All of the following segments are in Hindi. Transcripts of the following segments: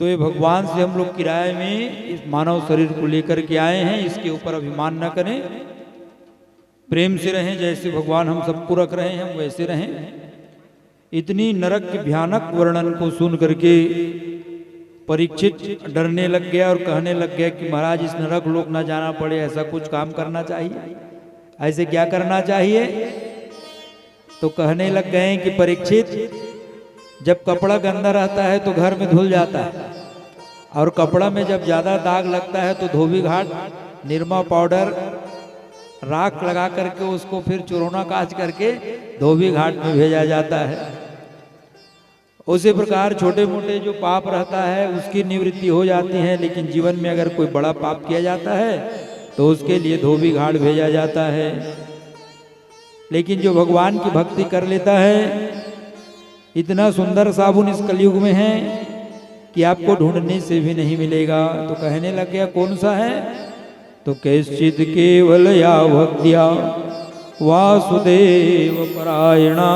तो ये भगवान से हम लोग किराए में इस मानव शरीर को लेकर के आए हैं, इसके ऊपर अभिमान न करें, प्रेम से रहें। जैसे भगवान हम सबको रख रहे हैं हम वैसे रहें। इतनी नरक के भयानक वर्णन को सुन करके परीक्षित डरने लग गया और कहने लग गया कि महाराज इस नरक लोक न जाना पड़े, ऐसा कुछ काम करना चाहिए। ऐसे क्या करना चाहिए? तो कहने लग गए कि परीक्षित, जब कपड़ा गंदा रहता है तो घर में धुल जाता है, और कपड़ा में जब ज्यादा दाग लगता है तो धोबी घाट निरमा पाउडर राख लगा करके उसको फिर चुरोना काज करके धोबी घाट में भेजा जाता है। उसी प्रकार छोटे मोटे जो पाप रहता है उसकी निवृत्ति हो जाती है, लेकिन जीवन में अगर कोई बड़ा पाप किया जाता है तो उसके लिए धोबी घाट भेजा जाता है। लेकिन जो भगवान की भक्ति कर लेता है, इतना सुंदर साबुन इस कलयुग में है कि आपको ढूंढने से भी नहीं मिलेगा। तो कहने लग गया कौन सा है? तो कैश्चित केवल या भक्त्या वासुदेव परायणा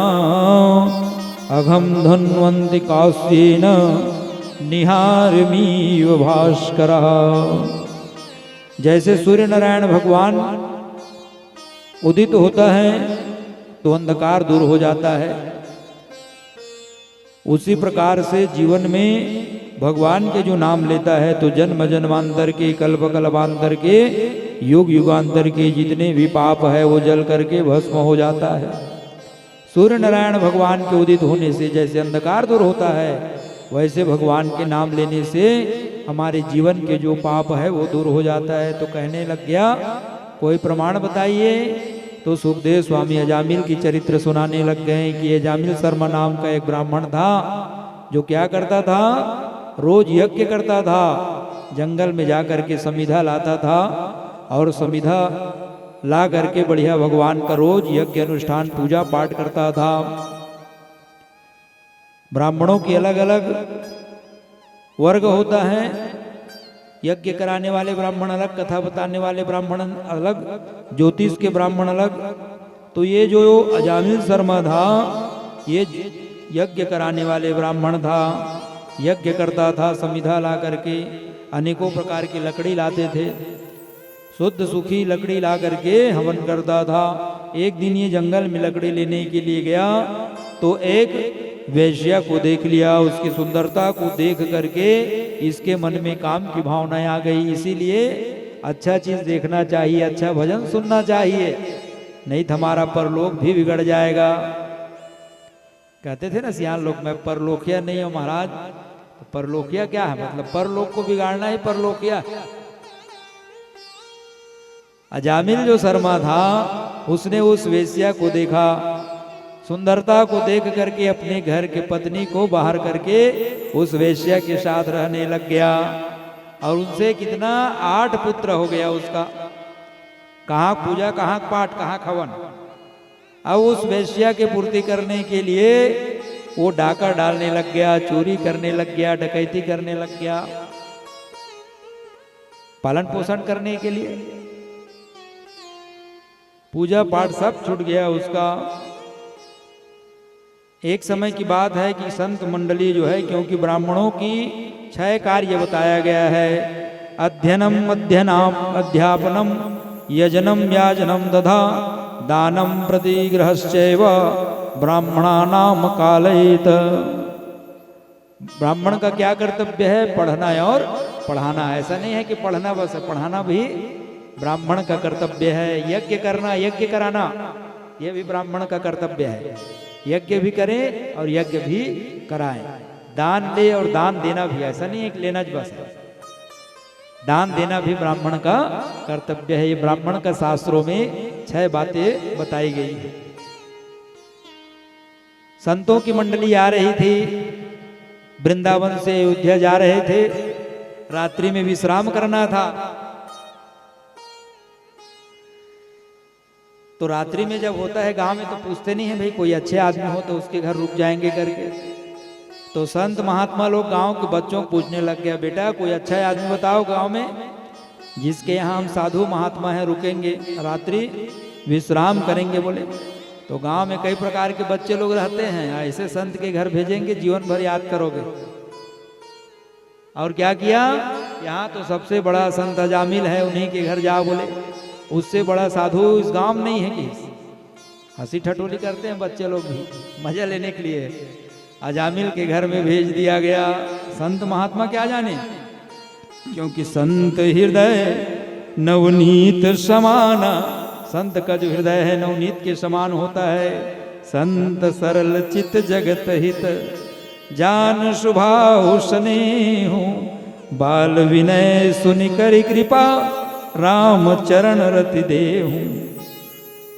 अघम धन्वंति कास्येन निहारमीव भास्करा। जैसे सूर्य नारायण भगवान उदित होता है तो अंधकार दूर हो जाता है, उसी प्रकार से जीवन में भगवान के जो नाम लेता है तो जन्म जन्मांतर के, कल्प कल्पांतर के, युग युगांतर के जितने भी पाप है वो जल करके भस्म हो जाता है। सूर्य नारायण भगवान के उदित होने से जैसे अंधकार दूर होता है, वैसे भगवान के नाम लेने से हमारे जीवन के जो पाप है वो दूर हो जाता है। तो कहने लग गया कोई प्रमाण बताइए। तो सुखदेव स्वामी अजामिल की चरित्र सुनाने लग गए कि अजामिल शर्मा नाम का एक ब्राह्मण था जो क्या करता था, रोज यज्ञ करता था, जंगल में जा करके समिधा लाता था और समिधा ला करके बढ़िया भगवान का रोज यज्ञ अनुष्ठान पूजा पाठ करता था। ब्राह्मणों की अलग अलग वर्ग होता है, यज्ञ कराने वाले ब्राह्मण अलग, कथा बताने वाले ब्राह्मण अलग, ज्योतिष के ब्राह्मण अलग। तो ये जो अजामिल शर्मा था ये यज्ञ कराने वाले ब्राह्मण था, यज्ञ करता था, समिधा ला करके अनेकों प्रकार की लकड़ी लाते थे, शुद्ध सुखी लकड़ी ला करके हवन करता था। एक दिन ये जंगल में लकड़ी लेने के लिए गया तो एक वैश्या को देख लिया, उसकी सुंदरता को देख करके इसके मन में काम की भावनाएं आ गई। इसीलिए अच्छा चीज देखना चाहिए, अच्छा भजन सुनना चाहिए, नहीं तो हमारा परलोक भी बिगड़ जाएगा। कहते थे ना सियान लोग, मैं परलोकिया नहीं हूं महाराज। तो परलोकिया क्या है? मतलब परलोक को बिगाड़ना ही परलोकिया। अजामिल जो शर्मा था उसने उस वेश्या को देखा, सुंदरता को देख करके अपने घर के पत्नी को बाहर करके उस वेश्या के साथ रहने लग गया, और उनसे कितना 8 पुत्र हो गया उसका। कहाँ पूजा, कहाँ पाठ, कहाँ खवन। अब उस वेश्या के पूर्ति करने के लिए वो डाका डालने लग गया, चोरी करने लग गया, डकैती करने लग गया, पालन पोषण करने के लिए। पूजा पाठ सब छूट गया उसका। एक समय की बात है कि संत मंडली जो है, क्योंकि ब्राह्मणों की 6 कार्य बताया गया है, अध्ययनम अध्ययनाम अध्यापनम यजनम याजनम दधा दानम प्रतिग्रहश्चैव ब्राह्मणानाम कालयेत। ब्राह्मण का क्या कर्तव्य है? पढ़ना और पढ़ाना। ऐसा नहीं है कि पढ़ना बस, पढ़ाना भी ब्राह्मण का कर्तव्य है। यज्ञ करना, यज्ञ कराना, यह भी ब्राह्मण का कर्तव्य है। यज्ञ भी करें और यज्ञ भी कराएं, दान ले और दान देना भी। ऐसा नहीं है कि लेना बस है, दान देना भी ब्राह्मण का कर्तव्य है। ये ब्राह्मण का शास्त्रों में 6 बातें बताई गई है। संतों की मंडली आ रही थी, वृंदावन से अयोध्या जा रहे थे, रात्रि में विश्राम करना था। तो रात्रि में जब होता है गांव में तो पूछते नहीं है भाई, कोई अच्छे आदमी हो तो उसके घर रुक जाएंगे करके। तो संत महात्मा लोग गांव के बच्चों को पूछने लग गया, बेटा कोई अच्छा आदमी बताओ गांव में जिसके यहाँ हम साधु महात्मा हैं, रुकेंगे, रात्रि विश्राम करेंगे। बोले तो गांव में कई प्रकार के बच्चे लोग रहते हैं, ऐसे संत के घर भेजेंगे, जीवन भर याद करोगे। और क्या किया, यहाँ तो सबसे बड़ा संत अजामिल है, उन्हीं के घर जा बोले, उससे बड़ा साधु इस गांव में नहीं है कि। हंसी ठटोली करते हैं बच्चे लोग भी मजा लेने के लिए। अजामिल के घर में भेज दिया गया। संत महात्मा क्या जाने, क्योंकि संत हृदय नवनीत समाना, संत का जो हृदय है नवनीत के समान होता है। संत सरल चित जगत हित, जान शुभाहु स्नेहु, बाल विनय सुनि करि कृपा, राम चरण रति देहु।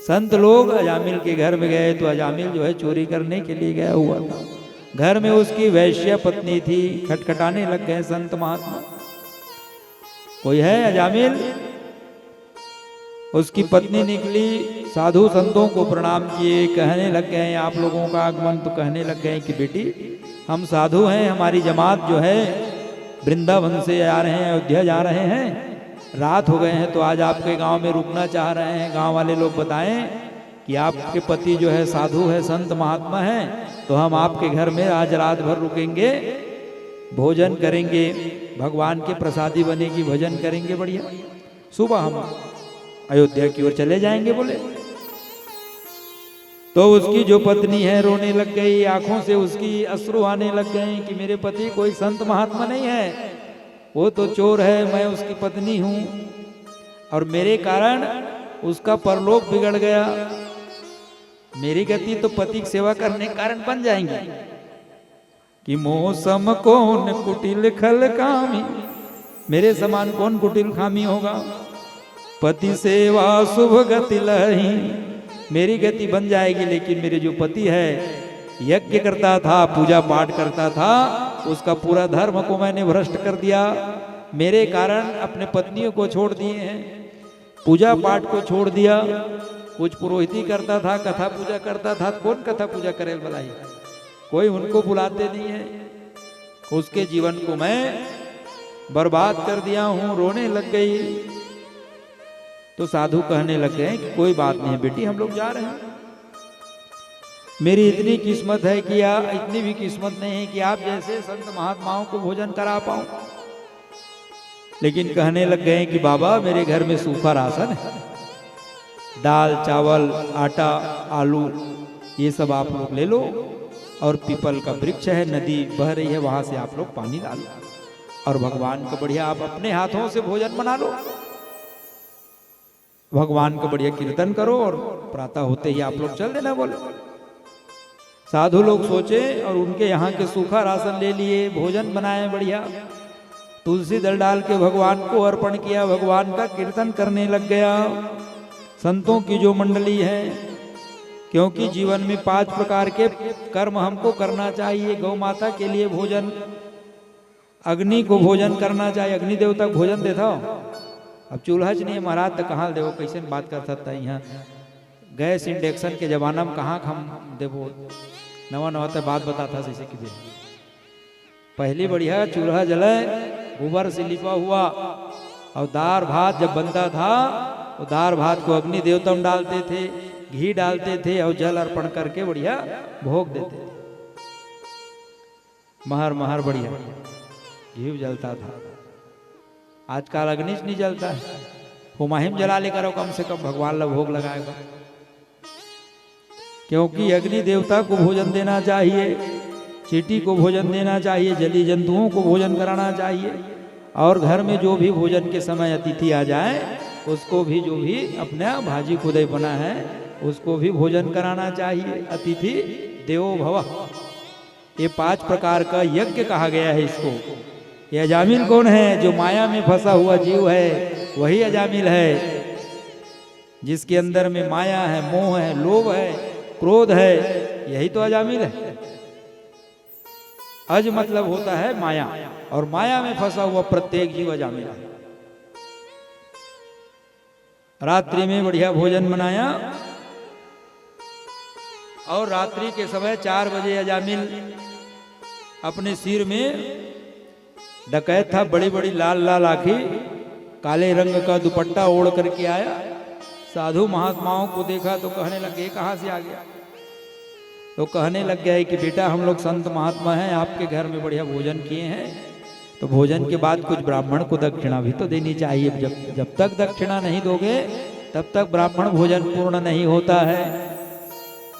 संत लोग अजामिल के घर में गए तो अजामिल जो है चोरी करने के लिए गया हुआ था। घर में उसकी वैश्य पत्नी थी। खटखटाने लग गए संत महात्मा, कोई है अजामिल? उसकी पत्नी निकली, साधु संतों को प्रणाम किए, कहने लग गए आप लोगों का आगमन, तो कहने लग गए कि बेटी हम साधु हैं, हमारी जमात जो है वृंदावन से आ रहे हैं, अयोध्या जा रहे हैं, रात हो गए हैं तो आज आपके गांव में रुकना चाह रहे हैं। गांव वाले लोग बताएं कि आपके पति जो है साधु है, संत महात्मा है, तो हम आपके घर में आज रात भर रुकेंगे, भोजन करेंगे, भगवान के प्रसादी बनेगी, भजन करेंगे बढ़िया, सुबह हम अयोध्या की ओर चले जाएंगे बोले। तो उसकी जो पत्नी है रोने लग गई, आंखों से उसकी अश्रु आने लग गए कि मेरे पति कोई संत महात्मा नहीं है, वो तो चोर है, मैं उसकी पत्नी हूं और मेरे कारण उसका परलोक बिगड़ गया। मेरी गति तो पति की सेवा करने के कारण बन जाएंगी कि मौसम कौन कुटिल खल कामी, मेरे समान कौन कुटिल खामी होगा। पति सेवा शुभ गति लही, मेरी गति बन जाएगी, लेकिन मेरे जो पति है यज्ञ करता था, पूजा पाठ करता था, उसका पूरा धर्म को मैंने भ्रष्ट कर दिया। मेरे कारण अपने पत्नियों को छोड़ दिए हैं, पूजा पाठ को छोड़ दिया। कुछ पुरोहिती करता था, कथा पूजा करता था, कौन कथा पूजा करे भलाई, कोई उनको बुलाते नहीं है। उसके जीवन को मैं बर्बाद कर दिया हूं, रोने लग गई। तो साधु कहने लग गए कि कोई बात नहीं बेटी, हम लोग जा रहे हैं, मेरी इतनी किस्मत है कि इतनी भी किस्मत नहीं है कि आप जैसे संत महात्माओं को भोजन करा पाऊं। लेकिन कहने लग गए कि बाबा मेरे घर में सूखा राशन है, दाल चावल आटा आलू ये सब आप लोग ले लो, और पीपल का वृक्ष है, नदी बह रही है, वहां से आप लोग पानी डालो और भगवान का बढ़िया आप अपने हाथों से भोजन बना लो, भगवान का बढ़िया कीर्तन करो और प्रातः होते ही आप लोग चल देना बोले। साधु लोग सोचे और उनके यहाँ के सूखा राशन ले लिए, भोजन बनाए बढ़िया, तुलसी दल डाल के भगवान को अर्पण किया, भगवान का कीर्तन करने लग गया। संतों की जो मंडली है, क्योंकि जीवन में 5 प्रकार के कर्म हमको करना चाहिए। गौ माता के लिए भोजन, अग्नि को भोजन करना चाहिए, अग्नि देवता को भोजन देता हो। अब चूल्हा च नहीं महाराज तो कहाँ देवो, कैसे बात कर सकता है। यहाँ गैस इंडक्शन के जमाना में कहाँ हम देवो, नवा नवा तो बात बताता जैसे कि पहली बढ़िया चूल्हा जलाए, गोबर से लिपा हुआ, और दाल भात जब बनता था तो दाल भात को अग्नि देवता में डालते थे, घी डालते थे और जल अर्पण करके बढ़िया भोग देते थे। महर महर बढ़िया घी जलता था। आजकल अग्निश नहीं जलता है, हुमाहिम जला लेकर कम से कम भगवान ला भोग लगाएगा, क्योंकि अग्नि देवता को भोजन देना चाहिए, चींटी को भोजन देना चाहिए, जली जंतुओं को भोजन कराना चाहिए, और घर में जो भी भोजन के समय अतिथि आ जाए उसको भी, जो भी अपना भाजी खुदाई बना है उसको भी भोजन कराना चाहिए। अतिथि देवो भव, ये 5 प्रकार का यज्ञ कहा गया है इसको। ये अजामिल कौन है? जो माया में फंसा हुआ जीव है, वही अजामिल है, जिसके अंदर में माया है, मोह है, लोभ है, क्रोध है, यही तो अजामिल है। अज मतलब होता है माया, और माया में फंसा हुआ प्रत्येक जीव अजामिल है। रात्रि में बढ़िया भोजन बनाया, और रात्रि के समय 4 बजे अजामिल अपने सिर में डकैत था, बड़ी बड़ी लाल लाल आंखें, काले रंग का दुपट्टा ओढ़ करके आया। साधु महात्माओं को देखा तो कहने लगे कहाँ से आ गया? तो कहने लग गया कि बेटा हम लोग संत महात्मा हैं, आपके घर में बढ़िया भोजन किए हैं, तो तो भोजन के बाद कुछ ब्राह्मण को दक्षिणा भी तो देनी चाहिए। जब तक दक्षिणा नहीं दोगे तब तक ब्राह्मण भोजन पूर्ण नहीं होता है।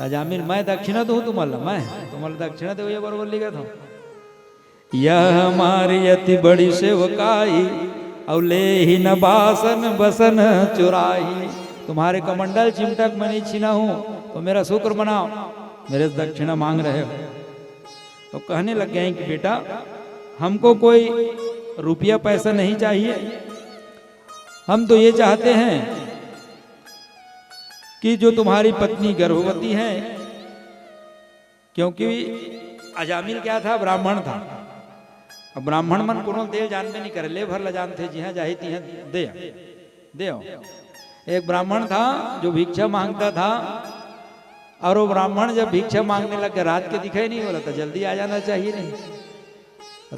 अजामिल मैं दक्षिणा दूं तुम्हारा दक्षिणा दो, ये बरोबर लिखा था। यह हमारी अति बड़ी सेवकाई और ले ही न बासन बसन चुराई। तुम्हारे कमंडल चिमटक मनी छीना हूं तो मेरा शुक्र मनाओ, मेरे से दक्षिणा मांग रहे हो। तो कहने लग गए कि बेटा हमको कोई रुपया पैसा नहीं चाहिए, हम तो ये चाहते हैं कि जो तुम्हारी पत्नी गर्भवती है, क्योंकि अजामिल क्या था, ब्राह्मण था। अब ब्राह्मण मन कोनो देव जानबे नहीं करे, ले भर ल जानते जिहा जाही तिहा दे। एक ब्राह्मण था जो भिक्षा मांगता था, और वो ब्राह्मण जब भिक्षा मांगने लग गया रात के दिखाई नहीं बोला था, जल्दी आ जाना चाहिए नहीं।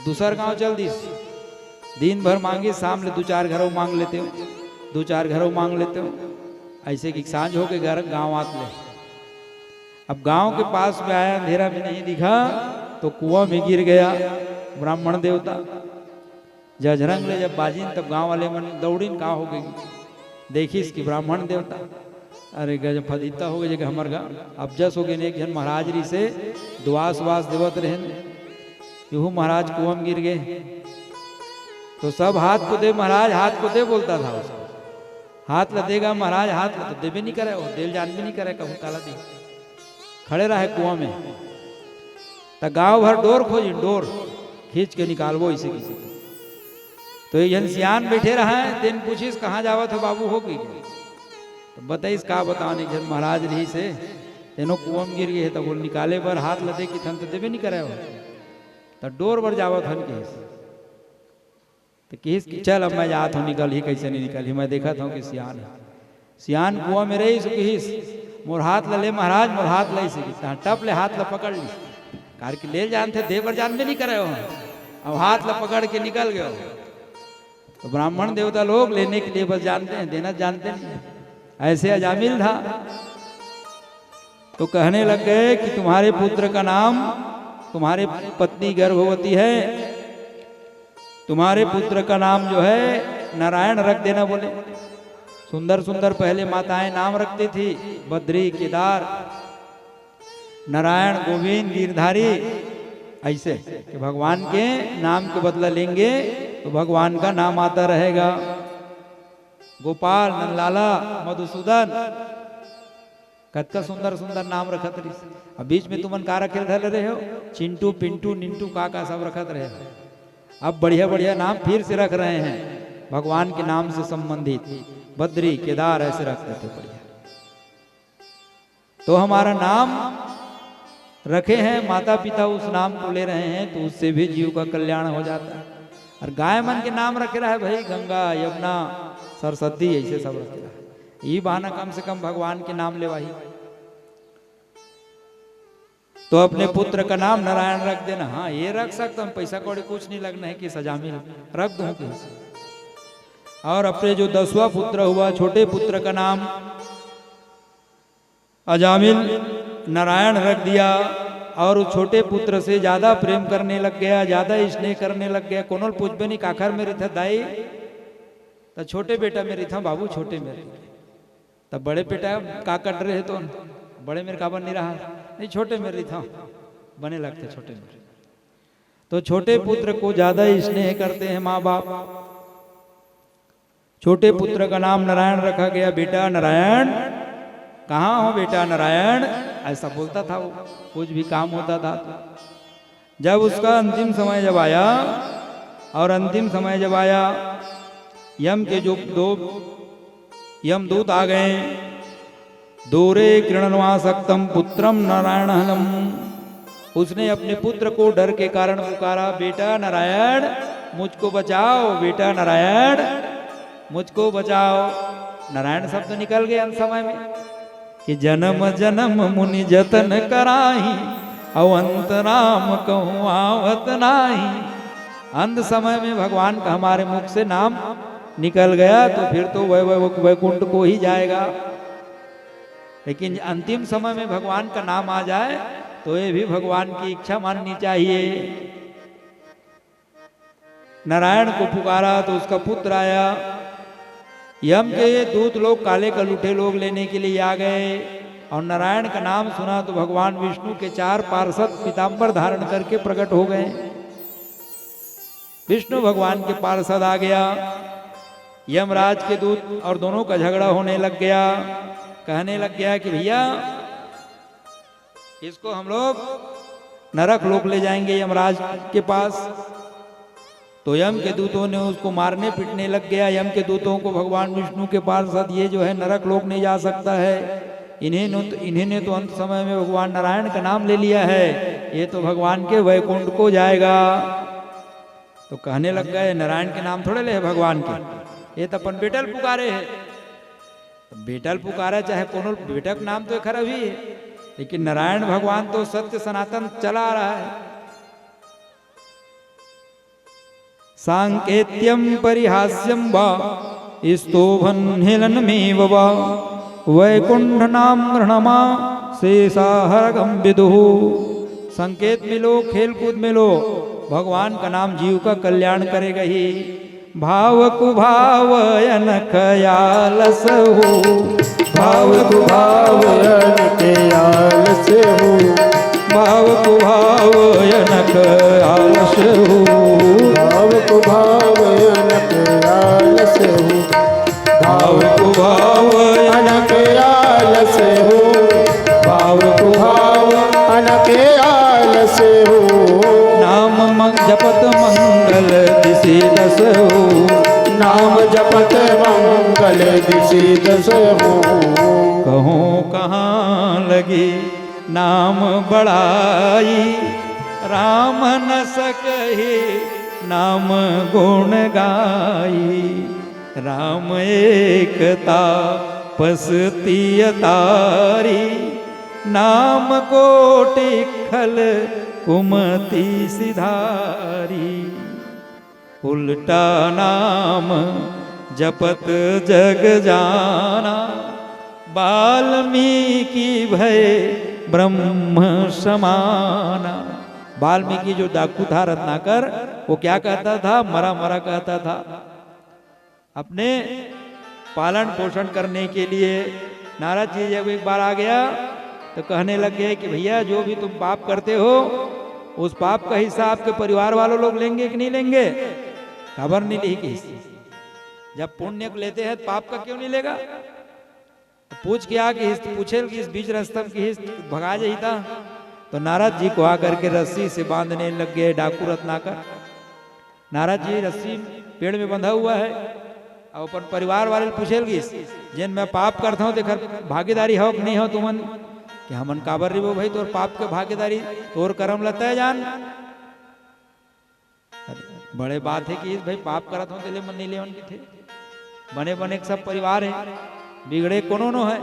दूसर गांव चल दी, दिन भर मांगे, शाम ले 2-4 घरों मांग लेते हो, 2-4 घरों मांग लेते हो, ऐसे कि सांझ हो के घर गांव आते ले। अब गांव के पास में आया, अंधेरा में नहीं दिखा तो कुआं में गिर गया ब्राह्मण देवता। जजरंग ले जब बाजिन तब गांव वाले मन दौड़ीन कहा हो गई, देखी इसकी ब्राह्मण देवता। अरे गजब फदीता हो गई जगह हमार गाँव। अब जस हो गए एक जन महाराज री से दुआस वास देवत रहे, यूं महाराज कुआं में गिर गए। तो सब हाथ को दे महाराज, हाथ को दे बोलता था उसको, हाथ ल देगा महाराज, हाथ ल तो देवे नहीं करे, वो दिल जान भी नहीं करे, कहूँ काला दी खड़े रहे कुआं में। तो गांव भर डोर खोजी, डोर खींच के निकालबो इसे किसी को। तो ये जन सियान बैठे रहा है, तेन पूछिस कहाँ जावत हो बाबू, हो गई तो बताइस का बताने जन महाराज रही से तेनो कुआं में गिर गए, तो बोल निकाले बर हाथ लदे कि थन तो देवे नहीं करे हो, तो डोर बर जावत हन के। तो किस चल अब मैं जात हूँ, निकल ही कैसे नहीं निकल ही, मैं देखा था कि सियान है, सियान कुआं में रही सुखीस, मोर हाथ ले महाराज, मोर हाथ ले सकी, टप ले हाथ ल पकड़ ली, कार की ले जानते देवर जान में नहीं करे हो, अब हाथ ल पकड़ के निकल गए। तो ब्राह्मण देवता लोग लेने के लिए बस जानते हैं, देना जानते नहीं। ऐसे अजामिल था। तो कहने लग गए कि तुम्हारे पुत्र का नाम, तुम्हारे पत्नी गर्भवती है, तुम्हारे पुत्र का नाम जो है नारायण रख देना। बोले सुंदर सुंदर पहले माताएं नाम रखती थी, बद्री, केदार, नारायण, गोविंद, गिरधारी, ऐसे कि भगवान के नाम के बदला लेंगे तो भगवान का नाम आता रहेगा। गोपाल, नंदलाला, मधुसूदन, कतका सुंदर सुंदर नाम रखत रही। अब बीच में तुमन का रखे रहे हो, चिंटू, पिंटू, निंटू, काका सब रखत रहे। अब बढ़िया बढ़िया नाम फिर से रख रहे हैं, भगवान के नाम से संबंधित, बद्री, केदार ऐसे रखते थे बढ़िया। तो हमारा नाम रखे हैं, माता पिता उस नाम को ले रहे हैं, तो उससे भी जीव का कल्याण हो जाता है। और गाय मन के नाम रखे रहा है भाई, गंगा, यमुना, सरस्वती, ऐसे सब रखे रहा है। ये बहाना कम से कम भगवान के नाम ले वही। तो अपने पुत्र का नाम नारायण रख देना। हाँ ये रख सकता हूँ, पैसा कौड़ी कुछ नहीं लगना है कि सजामिल रख दूं। और अपने जो 10वां पुत्र हुआ, छोटे पुत्र का नाम अजामिल नारायण रख दिया। और उस छोटे पुत्र से ज्यादा प्रेम करने लग गया, ज्यादा स्नेह करने लग गया। कोनोल पूछबे नहीं, काखर मेरे था दाई, तो छोटे बेटा मेरे था बाबू, छोटे मेरे। तब बड़े बेटा का कट रहे तो बड़े मेरे का बन नहीं रहा, नहीं छोटे मेरे था बने लगते छोटे मेरे। तो छोटे पुत्र को ज्यादा स्नेह करते हैं माँ बाप। छोटे पुत्र का नाम नारायण रखा गया। बेटा नारायण, कहाँ हो बेटा नारायण, ऐसा बोलता था वो, कुछ भी काम होता था। जब उसका अंतिम समय जब आया, और अंतिम समय जब आया, यम के जो 2 यमदूत आ गए। दूरे कृणवासक्तम पुत्रम नारायणहनम, उसने अपने पुत्र को डर के कारण पुकारा, बेटा नारायण मुझको बचाओ, बेटा नारायण मुझको बचाओ। नारायण शब्द निकल गए अंत समय में कि जन्म जन्म मुनि जतन कराही, अवंत राम कहूँ आवत नाही। अंत समय में भगवान का हमारे मुख से नाम निकल गया तो फिर तो वैकुंठ को ही जाएगा। लेकिन अंतिम समय में भगवान का नाम आ जाए तो ये भी भगवान की इच्छा माननी चाहिए। नारायण को पुकारा तो उसका पुत्र आया। यम के दूत लोग, काले कलूठे लोग लेने के लिए आ गए और नारायण का नाम सुना तो भगवान विष्णु के 4 पार्षद पीताम्बर धारण करके प्रकट हो गए। विष्णु भगवान के पार्षद आ गया, यमराज के दूत और दोनों का झगड़ा होने लग गया। कहने लग गया कि भैया इसको हम लोग नरक लोक ले जाएंगे यमराज के पास। तो यम के दूतों ने उसको मारने पीटने लग गया। यम के दूतों को भगवान विष्णु के पार्षद ये जो है नरक लोक नहीं जा सकता है, इन्हें तो अंत समय में भगवान नारायण का नाम ले लिया है, ये तो भगवान के वैकुंठ को जाएगा। तो कहने लग गए नारायण के नाम थोड़े ले भगवान के, ये तो अपन बेटल पुकारे है। बेटल पुकारा चाहे कोनो बेटक नाम तो खराब ही है, लेकिन नारायण भगवान तो सत्य सनातन चला आ रहा है। सांकेत्यम परिहास्यम वा स्तोभन हेलनमेव वा वैकुंठ नाम गृहणमा शेषाहरगम विदुः। संकेत में लो, खेल कूद में लो, भगवान का नाम जीव का कल्याण करेगा ही। भाव कुभावयन कयालस हो, भाव कुभावयन कयालस हो, भाव कुभावयन कयालस हो, भाव कुभावयन कयालस हो, भाव कुभावयन कयालस हो, भाव कुभावयन कयालस हो। नाम जपत मंगल दिशि दस हो, नाम जपत मंगल दिशि दस हो। कहूँ कहाँ लगी नाम बड़ाई, राम न सकहि नाम गुण गाई। राम एकता पसती तारी, नाम कोटि खल कुमति सिधारी। उल्टा नाम जपत जग जाना, वाल्मीकि भय ब्रह्म समाना। वाल्मीकि जो डाकू था रत्नाकर, वो क्या कहता था? मरा मरा कहता था। अपने पालन पोषण करने के लिए नारद जी जब एक बार आ गया तो कहने लग गए कि भैया जो भी तुम पाप करते हो उस पाप का हिस्सा आपके परिवार वालों लोग लेंगे कि नहीं लेंगे? खबर नहीं ली कि जब पुण्य को लेते हैं पाप का क्यों नहीं लेगा? पूछ के आके पूछे कि इस बीच रस्तम की भगा जाही था। तो नारद जी को आकर के रस्सी से बांधने लग गए डाकू रत्नाकर। नारद जी रस्सी पेड़ में बंधा हुआ है और अपन परिवार वाले पूछे जिन मैं पाप करता हूँ देखर भागीदारी हो कि नहीं हो तुमन? कि हमन काबर री वो भाई तोर पाप के भागीदारी तोर कर्म लता है जान। बड़े बात है कि भाई पाप करत हो तो मन नहीं लेवन की थे। बने बने सब परिवार है, बिगड़े कोनो नो है।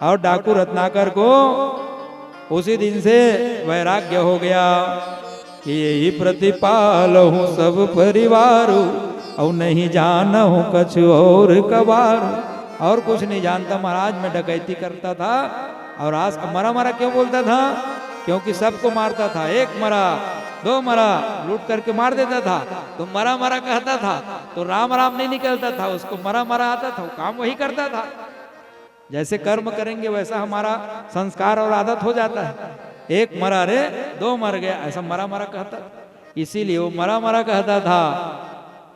और डाकू रत्नाकर को उसी दिन से वैराग्य हो गया कि यही प्रतिपाल हूँ सब परिवार, और नहीं जाना हूँ कछ और कबार। और कुछ नहीं जानता महाराज, मैं डकैती करता था। और आज मरा मरा क्यों बोलता था? क्योंकि सबको मारता था। एक मरा, दो मरा, लूट करके मार देता था। तो मरा मरा कहता था तो राम राम नहीं निकलता था, उसको मरा मरा आता था, वो काम वही करता था। जैसे कर्म करेंगे वैसा हमारा संस्कार और आदत हो जाता है। एक मरा रे, दो मर गया, ऐसा मरा मरा कहता। इसीलिए वो मरा मरा कहता था।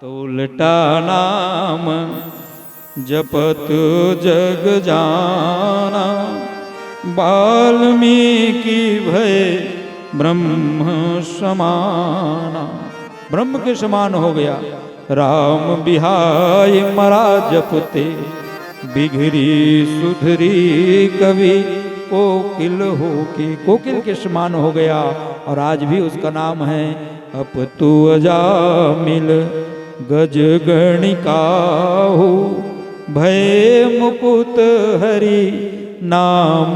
तो उल्टा नाम जपत जग जाना, वाल्मीकि भय ब्रह्म समाना। ब्रह्म के समान हो गया। राम बिहाय मरा जपते, बिगड़ी सुधरी कवि कोकिल हो के। कोकिल के समान हो गया और आज भी उसका नाम है अप तु अजामिल गज गणिकाहु, भय मुकुत हरि नाम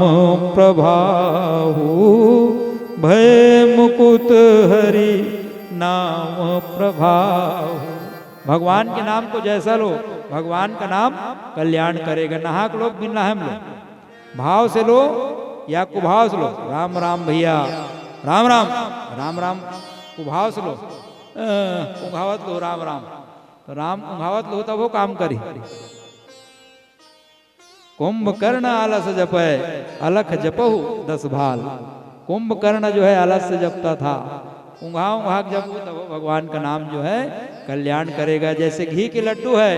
प्रभाहु, भय मुकुत हरि नाम प्रभाहु। भगवान के नाम को जैसा लो, भगवान का नाम कल्याण करेगा। नहाक लो बिन नहाम लो, भाव से लो या कुभाव से लो। राम राम भैया, राम राम, राम राम कुभाव से लो। ઊંઘાવત લો રામ રામ, તો રામ ઊંઘાવત લો તब वो काम करी। कुंभकर्ण आलस जपे अलख जपहु 10 भाल। कुंभकर्ण जो है आलस से जपता था, ऊँघा ऊँघा जपू तब भगवान का नाम जो है कल्याण करेगा। जैसे घी के लड्डू है,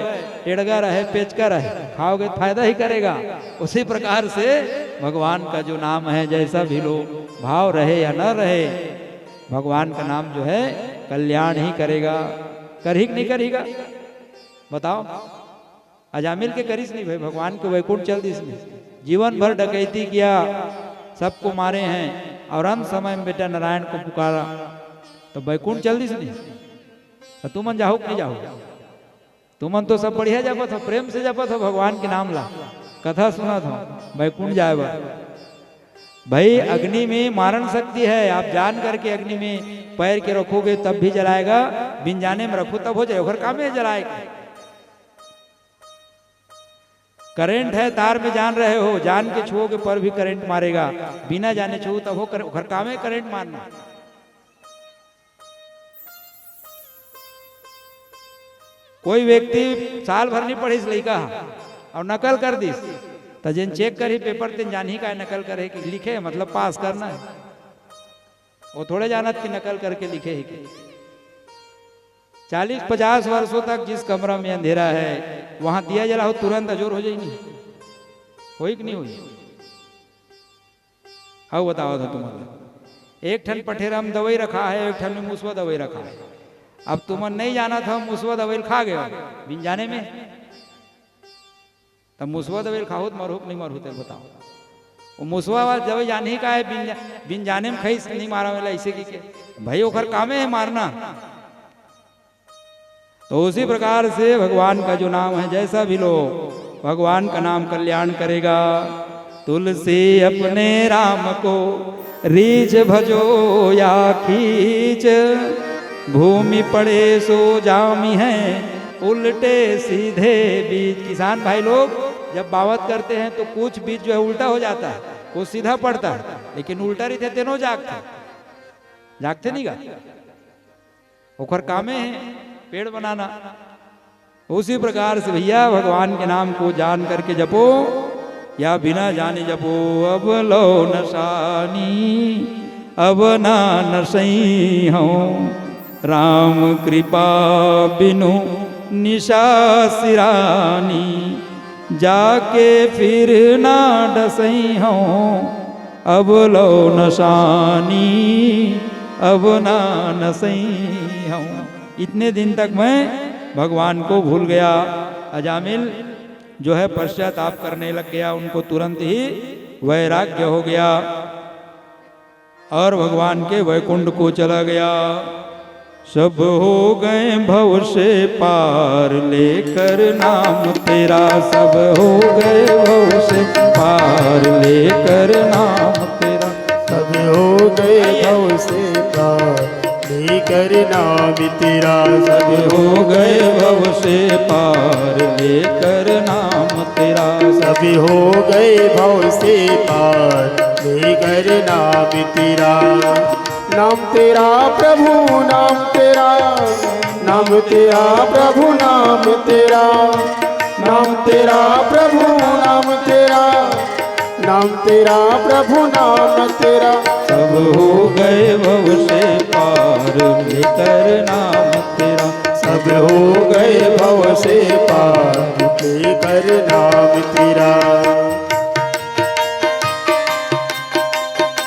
टेढ़गा रहे पेचका रहे, खाओगे तो फायदा ही करेगा। उसी प्रकार से भगवान का जो नाम है, जैसा भी लो भाव रहे या न रहे, भगवान का नाम जो है कल्याण ही करेगा। कर ही नहीं करेगा बताओ? अजामिल के करीस नहीं भाई, भगवान के वैकुंठ चल दी इसने, जीवन भर डकैती किया, सबको मारे हैं, और अंत समय में बेटा नारायण को पुकारा तो वैकुंठ चल दी इसने। तो तुमन जाओ नहीं जाओ? तुमन तो सब बढ़िया जपा था, प्रेम से जपा था, भगवान के नाम ला, कथा सुना था, वैकुंठ जाए भाई। अग्नि में मारण शक्ति है, आप जान करके अग्नि में पैर के रखोगे तब भी जलाएगा, बिन जाने में रखो तब हो जाए, घर काम में जलाएगा। करंट है, तार में जान रहे हो, जान के छुओगे पर भी करंट मारेगा, बिना जाने छुओ तब हो घर काम है करंट मारना। कोई व्यक्ति साल भर नहीं पढ़ी लड़का और नकल कर दी, तो जिन चेक करी पेपर तीन जान ही का नकल करे कि लिखे, मतलब पास करना है, वो थोड़े जानत की नकल करके लिखे ही के। 40-50 वर्षों तक जिस कमरा में अंधेरा है वहां दिया जला हो, तुरंत अजोर हो जाएगी, होई कि नहीं हुई? हाँ बताओ था तुम्हारा, एक ठन पठेरम दवाई रखा है, एक ठन में मुसवा दवाई रखा है। अब तुमन नहीं जाना था, मुसवा दवाई खा गए बिन जाने में, तब मुसवा दवाई खाओ तो मरहो नहीं मरहो? तो बताओ, वो मुसवा वाला दवाई जाने ही का है, बिन जाने में खाई नहीं मारा वाला ऐसे की के भाई, वो कामे है मारना। तो उसी प्रकार से भगवान का जो नाम है, जैसा भी लो भगवान का नाम कल्याण करेगा। तुलसी अपने राम को रीझ भजो या खींच, भूमि पड़े सो जामी है उल्टे सीधे बीज। किसान भाई लोग जब बावत करते हैं तो कुछ बीज जो है उल्टा हो जाता है, कुछ सीधा पड़ता है, लेकिन उल्टा रही थे तेनो जागते नहीं गा, ओखर कामे है पेड़ बनाना। उसी प्रकार से भैया भगवान के नाम को जान करके जपो या बिना जाने जपो। अब लो नशानी अब ना नसई हूँ, राम कृपा बिनु निशा सिरानी, जाके फिर ना डसई हूँ, अब लो नशानी अब ना नसई हूँ। इतने दिन तक मैं भगवान को भूल गया। अजामिल जो है पश्चाताप करने लग गया, उनको तुरंत ही वैराग्य हो गया और भगवान के वैकुंठ को चला गया। सब हो गए भव से पार लेकर नाम तेरा, सब हो गए भव से पार लेकर नाम तेरा, सब हो गए भव से पार लेकर नाम तेरा, सब हो गए भव से पार लेकर नाम तेरा, सब हो गए भव से पार लेकर नाम तेरा। नाम तेरा प्रभु नाम तेरा, नाम तेरा प्रभु नाम तेरा, नाम तेरा प्रभु नाम तेरा, नाम तेरा प्रभु नाम तेरा। सब हो गए भव से पार लेकर नाम तेरा, सब हो गए भव से पार लेकर नाम तेरा।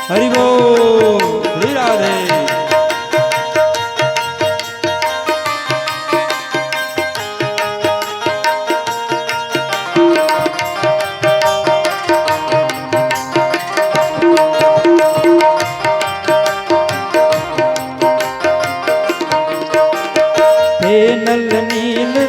हरि बोल श्री राधे।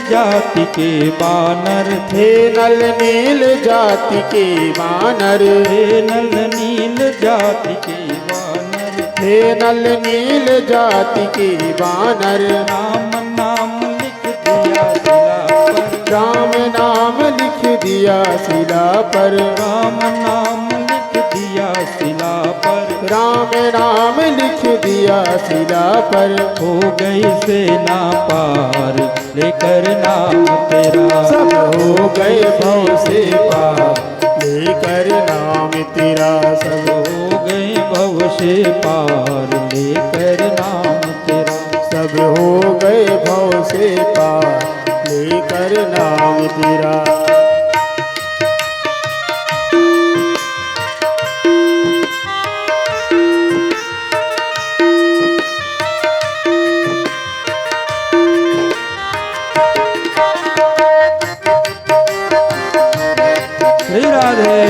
जाति के बानर थे नल नील जाति के बानर, थे नल नील जाति के बानर, थे नल नील जाति के बानर। राम नाम लिख दिया शिला पर, राम नाम लिख दिया शिला पर, राम नाम लिख दिया शिला पर, राम नाम लिख दिया शिला पर। हो गई सेना पार लेकर नाम तेरा। सब हो गए भव से पार लेकर नाम तेरा। सब हो गए भव से पार लेकर नाम तेरा। सब हो गए भव से पार लेकर नाम तेरा। श्री राधे।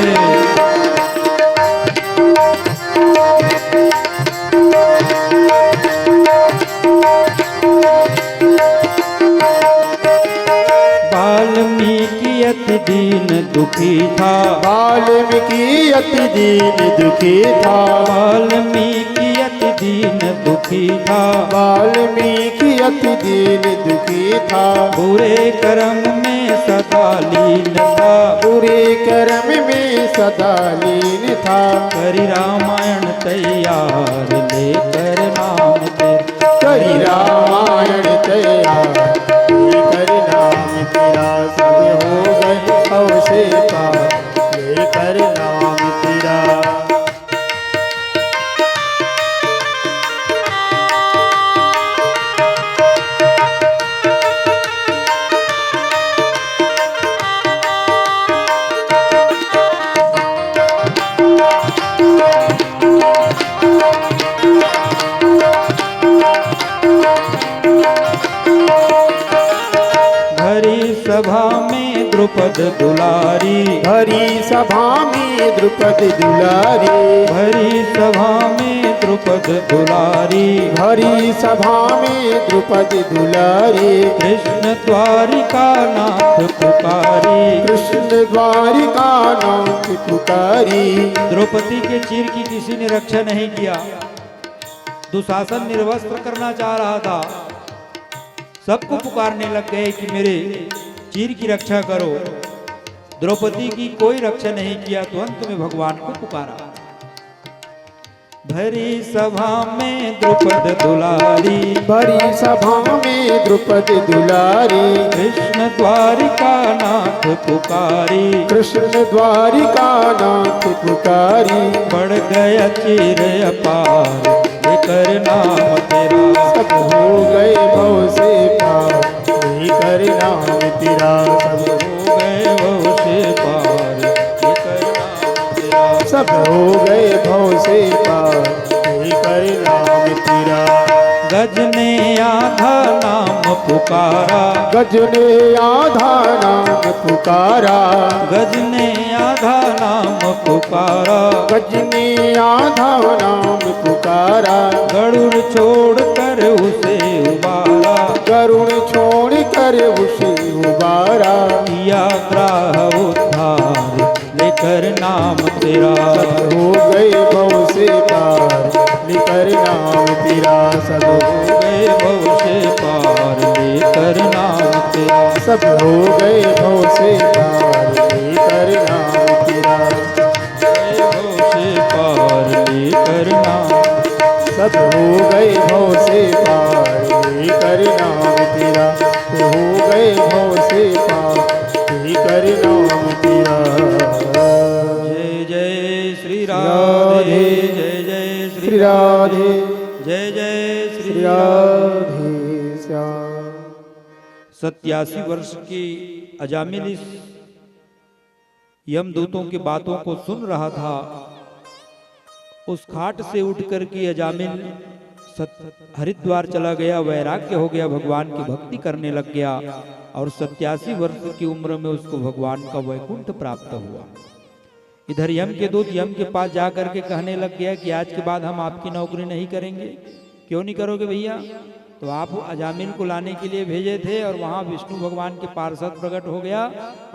वाल्मीकि अति दीन दुखी था। वाल्मीकि अति दीन दुखी था। वाल्मीकि अति दीन दुखी था। वाल्मीकि अति दीन दुखी था। बुरे कर्म में सदा लीन था। बुरे कर्म में सदा लीन था। करी रामायण तैयार लेकर नाम तेरा। करी रामायण तैयार लेकर नाम तेरा। सब हो गए भव से पार लेकर नाम तेरा। भरी सभा में द्रुपद दुलारी। भरी सभा में द्रुपद दुलारी। भरी सभा में द्रुपद दुलारी। भरी सभा में द्रुपद दुलारी। कृष्ण द्वारिका नाथ पुकारी। कृष्ण द्वारिका नाथ पुकारी। द्रौपदी के चीर की किसी ने रक्षा नहीं किया। दुशासन निर्वस्त्र करना चाह रहा था। सबको पुकारने लग गए कि मेरे चीर की रक्षा करो। द्रौपदी की कोई रक्षा नहीं किया तो अंत में भगवान को पुकारा। भरी सभा में द्रुपद दुलारी। भरी सभा में द्रुपद दुलारी। कृष्ण द्वारिका नाथ पुकारी। कृष्ण द्वारिका नाथ पुकारी। बढ़ गया चीर अपार लेकर नाम तेरा। सब हो गए भव से पार लेकर नाम तेरा। सब हो गए भव से पार लेकर नाम तेरा। सब हो गए भव से पार लेकर नाम तेरा। गज ने आधा नाम पुकारा। गज ने आधा नाम पुकारा। गज ने आधा नाम पुकारा। गज ने आधा नाम पुकारा। गरुड़ छोड़ कर उसे उबारा। करुण छोड़ कर उसे उबारा। किया ग्राह उद्धार लेकर नाम तेरा। सब हो गए भव से पार लेकर नाम तेरा। सब हो गए भव से पार लेकर नाम तेरा। सब हो गए भव से पार लेकर नाम तेरा। भव से पार लेकर नाम। सब हो गए भव से पार लेकर नाम तेरा। हो गए भव से पार लेकर नाम तेरा। जय जय श्री राधे। जय जय श्री राधे। जय जय श्री श्री राधे। राधे श्याम। 87 वर्ष की अजामिल इस यमदूतों की बातों को सुन रहा था। उस खाट से उठकर के अजामिल हरिद्वार चला गया। वैराग्य हो गया, भगवान की भक्ति करने लग गया और 87 वर्ष की उम्र में उसको भगवान का वैकुंठ प्राप्त हुआ। इधर यम के दूत यम के पास जाकर के कहने लग गया कि आज के बाद हम आपकी नौकरी नहीं करेंगे। क्यों नहीं करोगे भैया? तो आप अजामिल को लाने के लिए भेजे थे और वहाँ विष्णु भगवान के पार्षद प्रकट हो गया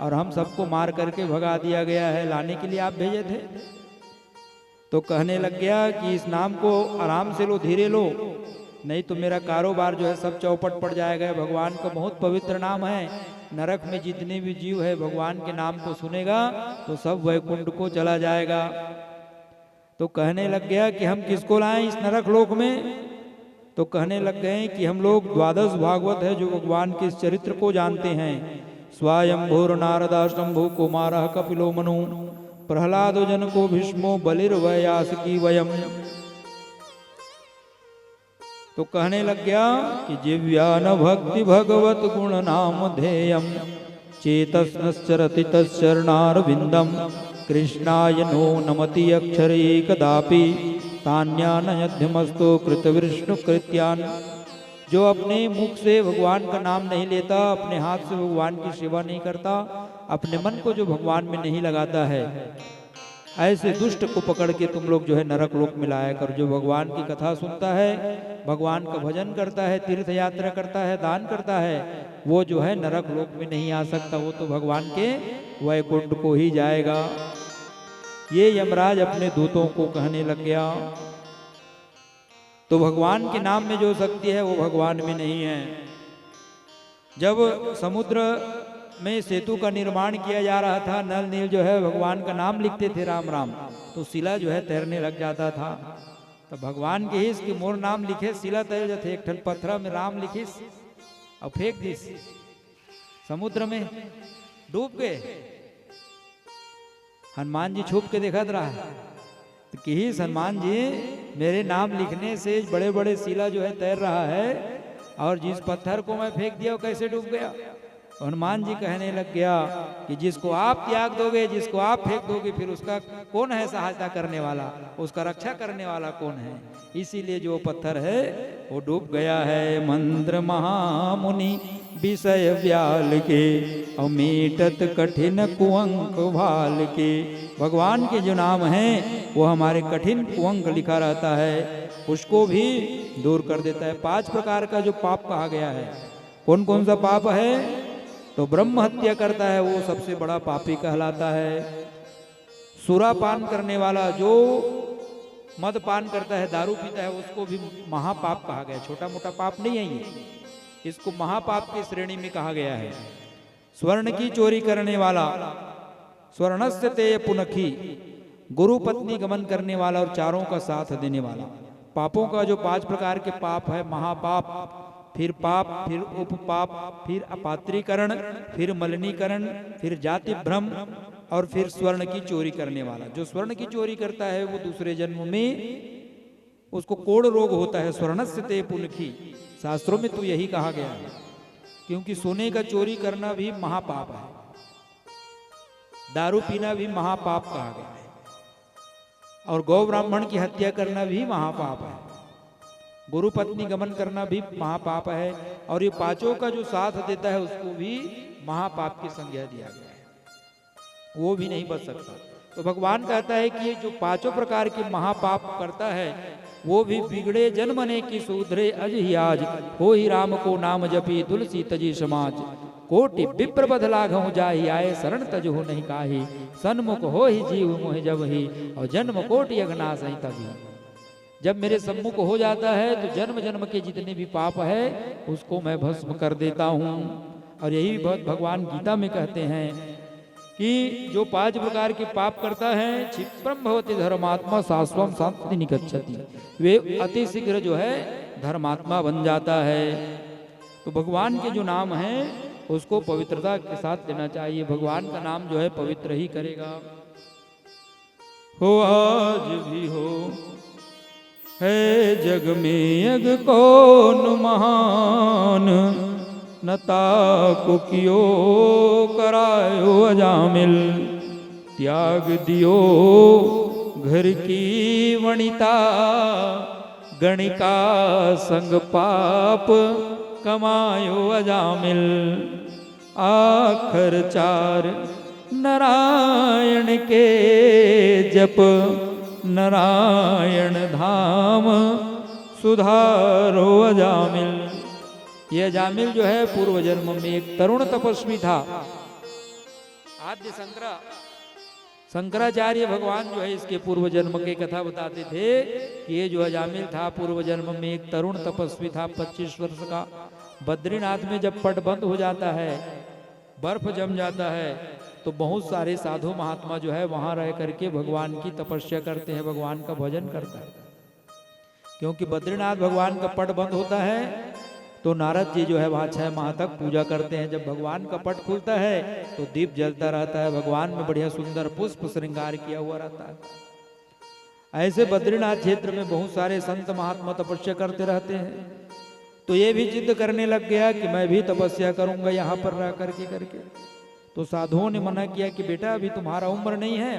और हम सबको मार करके भगा दिया गया है। लाने के लिए आप भेजे थे। तो कहने लग गया कि इस नाम को आराम से लो, धीरे लो, नहीं तो मेरा कारोबार जो है सब चौपट पड़ जाएगा। भगवान का बहुत पवित्र नाम है। नरक में जितने भी जीव है भगवान के नाम को सुनेगा तो सब वैकुंठ को चला जाएगा। तो कहने लग गया कि हम किसको लाएं इस नरक लोक में। तो कहने लग गए कि हम लोग द्वादश भागवत है जो भगवान के इस चरित्र को जानते हैं। स्वयंभूर नारदा शंभु कुमारः कपिलो मनु प्रहलादो जनको भीष्मो बलिर्वयासकी वयम। तो कहने लग गया कि जिव्या न भक्ति भगवत गुण नाम ध्येयम चेतस्नश्चरति तच्चरणारविंदम कृष्णाय नो नमति अक्षरे कदापि तान्यानयध्यमस्तु कृत विष्णु कृत्यान। जो अपने मुख से भगवान का नाम नहीं लेता, अपने हाथ से भगवान की सेवा नहीं करता, अपने मन को जो भगवान में नहीं लगाता है, ऐसे दुष्ट को पकड़ के तुम लोग जो है नरक लोक में लाया कर। जो भगवान की कथा सुनता है, भगवान का भजन करता है, तीर्थ यात्रा करता है, दान करता है, वो जो है नरक लोक में नहीं आ सकता, वो तो भगवान के वैकुंठ को ही जाएगा। ये यमराज अपने दूतों को कहने लग गया। तो भगवान के नाम में जो शक्ति है वो भगवान में नहीं है। जब समुद्र में सेतु का निर्माण किया जा रहा था, नल नील जो है भगवान का नाम लिखते थे राम राम, तो शिला जो है तैरने लग जाता था। तो भगवान के हिस कि मोर नाम लिखे शिला तैर जाते। एक ठन पत्थर में राम लिखिस और फेंक दिस समुद्र में, डूब गए। हनुमान जी छुप के देखत रहा तो कि हनुमान जी मेरे नाम लिखने से बड़े बड़े शिला जो है तैर रहा है, और जिस पत्थर को मैं फेंक दिया वो कैसे डूब गया। हनुमान जी कहने लग गया कि जिसको आप त्याग दोगे, जिसको आप फेंक दोगे, फिर उसका कौन है सहायता करने वाला, उसका रक्षा करने वाला कौन है। इसीलिए जो पत्थर है वो डूब गया है। मंद्र महामुनि विषय व्याल के अमीटत कठिन कुअंक भाल के। भगवान के जो नाम हैं वो हमारे कठिन कुअंक लिखा रहता है, उसको भी दूर कर देता है। 5 प्रकार का जो पाप कहा गया है, कौन कौन सा पाप है, तो ब्रह्म हत्या करता है वो सबसे बड़ा पापी कहलाता है। सुरापान करने वाला, जो मद पान करता है, दारू पीता है, उसको भी महापाप कहा गया। छोटा मोटा पाप नहीं है ये, इसको महापाप की श्रेणी में कहा गया है। स्वर्ण की चोरी करने वाला, स्वर्णस्य ते पुनखी, गुरु पत्नी गमन करने वाला और चारों का साथ देने वाला। पापों का जो 5 प्रकार के पाप है, महापाप, फिर पाप, फिर उपपाप, फिर अपात्रीकरण, फिर मलिनीकरण, फिर जाति भ्रम, और फिर स्वर्ण की चोरी करने वाला। जो स्वर्ण की चोरी करता है वो दूसरे जन्म में उसको कोढ़ रोग होता है। स्वर्णस्य ते पुनखी, शास्त्रों में तो यही कहा गया है, क्योंकि सोने का चोरी करना भी महापाप है, दारू पीना भी महापाप कहा गया है, और गौ ब्राह्मण की हत्या करना भी महापाप है, गुरु पत्नी गमन करना भी महापाप है, और ये 5 का जो साथ देता है उसको भी महापाप की संज्ञा दिया गया है, वो भी नहीं बच सकता। तो भगवान कहता है कि ये जो 5 प्रकार के महापाप करता है वो भी बिगड़े जन्मने की सुधरे अज ही आज, हो ही राम को नाम जपी तुलसी तजी समाज, कोटि विप्र बदलाघ जाहि आए शरण तजहु नहीं काहि, सन्मुख हो ही जीव मोह जब ही, और जन्म कोटि अघनाश ही तभी। जब मेरे सम्मुख हो जाता है तो जन्म जन्म के जितने भी पाप है उसको मैं भस्म कर देता हूँ। और यही बहुत भगवान गीता में कहते हैं कि जो 5 प्रकार के पाप करता है, क्षिप्रम भवति धर्मात्मा शाश्वतम शांति निगच्छति, वे अति शीघ्र जो है धर्मात्मा बन जाता है। तो भगवान के जो नाम है उसको पवित्रता के साथ लेना चाहिए। भगवान का नाम जो है पवित्र ही करेगा। हो आज भी हो है जग में अग कौन महान, नता को कियो करायो अजामिल, त्याग दियो घर की वणिता, गणिका संग पाप कमायो अजामिल, आखर 4 नारायण के जप, नारायण धाम सुधारो अजामिल। यह अजामिल जो है पूर्व जन्म में एक तरुण तपस्वी था। आद्य शंकराचार्य भगवान जो है इसके पूर्व जन्म की कथा बताते थे कि ये जो अजामिल था पूर्व जन्म में एक तरुण तपस्वी था, 25 वर्ष का। बद्रीनाथ में जब पट बंद हो जाता है, बर्फ जम जाता है, तो बहुत सारे साधु महात्मा जो है वहां रह करके भगवान की तपस्या करते हैं, भगवान का भजन करता है। क्योंकि बद्रीनाथ भगवान का पट बंद होता है तो नारद जी जो है वहां 6 माह तक पूजा करते हैं। जब भगवान का पट खुलता है तो दीप जलता रहता है, भगवान में बढ़िया सुंदर पुष्प श्रृंगार किया हुआ रहता है। ऐसे बद्रीनाथ क्षेत्र में बहुत सारे संत महात्मा तपस्या करते रहते हैं। तो ये भी जिद करने लग गया कि मैं भी तपस्या करूंगा यहाँ पर रह करके। तो साधुओं ने मना किया कि बेटा अभी तुम्हारा उम्र नहीं है,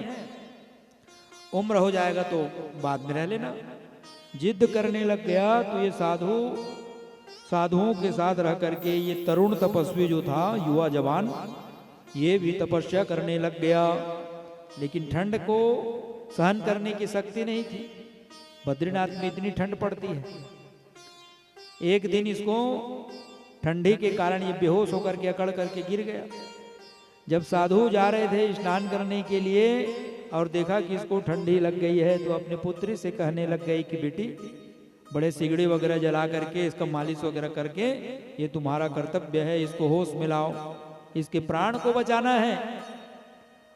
उम्र हो जाएगा तो बाद में रह लेना। जिद करने लग गया तो ये साधुओं के साथ रह करके ये तरुण तपस्वी जो था, युवा जवान, ये भी तपस्या करने लग गया। लेकिन ठंड को सहन करने की शक्ति नहीं थी। बद्रीनाथ में इतनी ठंड पड़ती है। एक दिन इसको ठंडी के कारण ये बेहोश होकर के अकड़ करके गिर गया। जब साधु जा रहे थे स्नान करने के लिए और देखा कि इसको ठंडी लग गई है तो अपने पुत्री से कहने लग गई कि बेटी बड़े सिगड़ी वगैरह जला करके इसका मालिश वगैरह करके ये तुम्हारा कर्तव्य है, इसको होश में लाओ, इसके प्राण को बचाना है।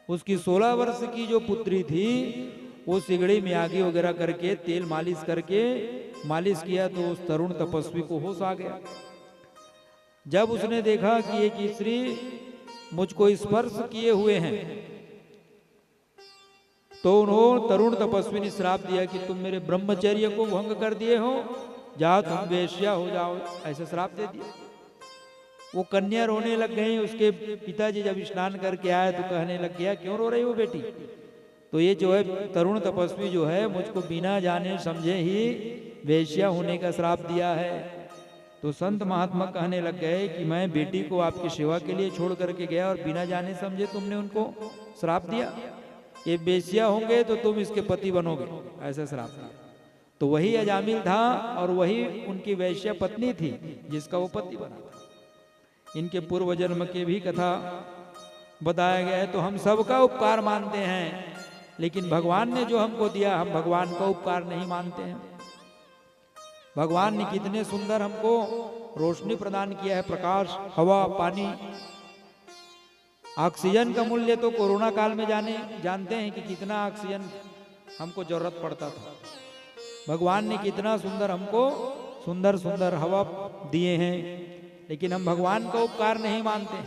उसकी 16 वर्ष की जो पुत्री थी वो सिगड़ी में आगी वगैरह करके तेल मालिश करके मालिश किया तो उस तरुण तपस्वी को होश आ गया। जब उसने देखा कि ये स्त्री मुझको स्पर्श किए हुए हैं तो उन्होंने तरुण तपस्वी ने श्राप दिया कि तुम मेरे ब्रह्मचर्य को भंग कर दिए हो, जाओ तुम वेश्या हो जाओ, ऐसा श्राप दे दिया। वो कन्या रोने लग गई। उसके पिताजी जब स्नान करके आए तो कहने लग गया क्यों रो रही हो बेटी? तो ये जो है तरुण तपस्वी जो है मुझको बिना जाने समझे ही वेश्या होने का श्राप दिया है। तो संत महात्मा कहने लग गए कि मैं बेटी को आपकी सेवा के लिए छोड़ करके गया और बिना जाने समझे तुमने उनको श्राप दिया। ये वेश्या होंगे तो तुम इसके पति बनोगे, ऐसा श्राप दिया। तो वही अजामिल था और वही उनकी वैश्या पत्नी थी जिसका वो पति बना था। इनके पूर्व जन्म के भी कथा बताया गया है। तो हम सबका उपकार मानते हैं, लेकिन भगवान ने जो हमको दिया हम भगवान का उपकार नहीं मानते हैं। भगवान ने कितने सुंदर हमको रोशनी प्रदान किया है, प्रकाश, हवा, पानी, ऑक्सीजन का मूल्य तो कोरोना काल में जानते हैं कि कितना ऑक्सीजन हमको जरूरत पड़ता था। भगवान ने कितना सुंदर हमको सुंदर सुंदर हवा दिए हैं, लेकिन हम भगवान का उपकार नहीं मानते।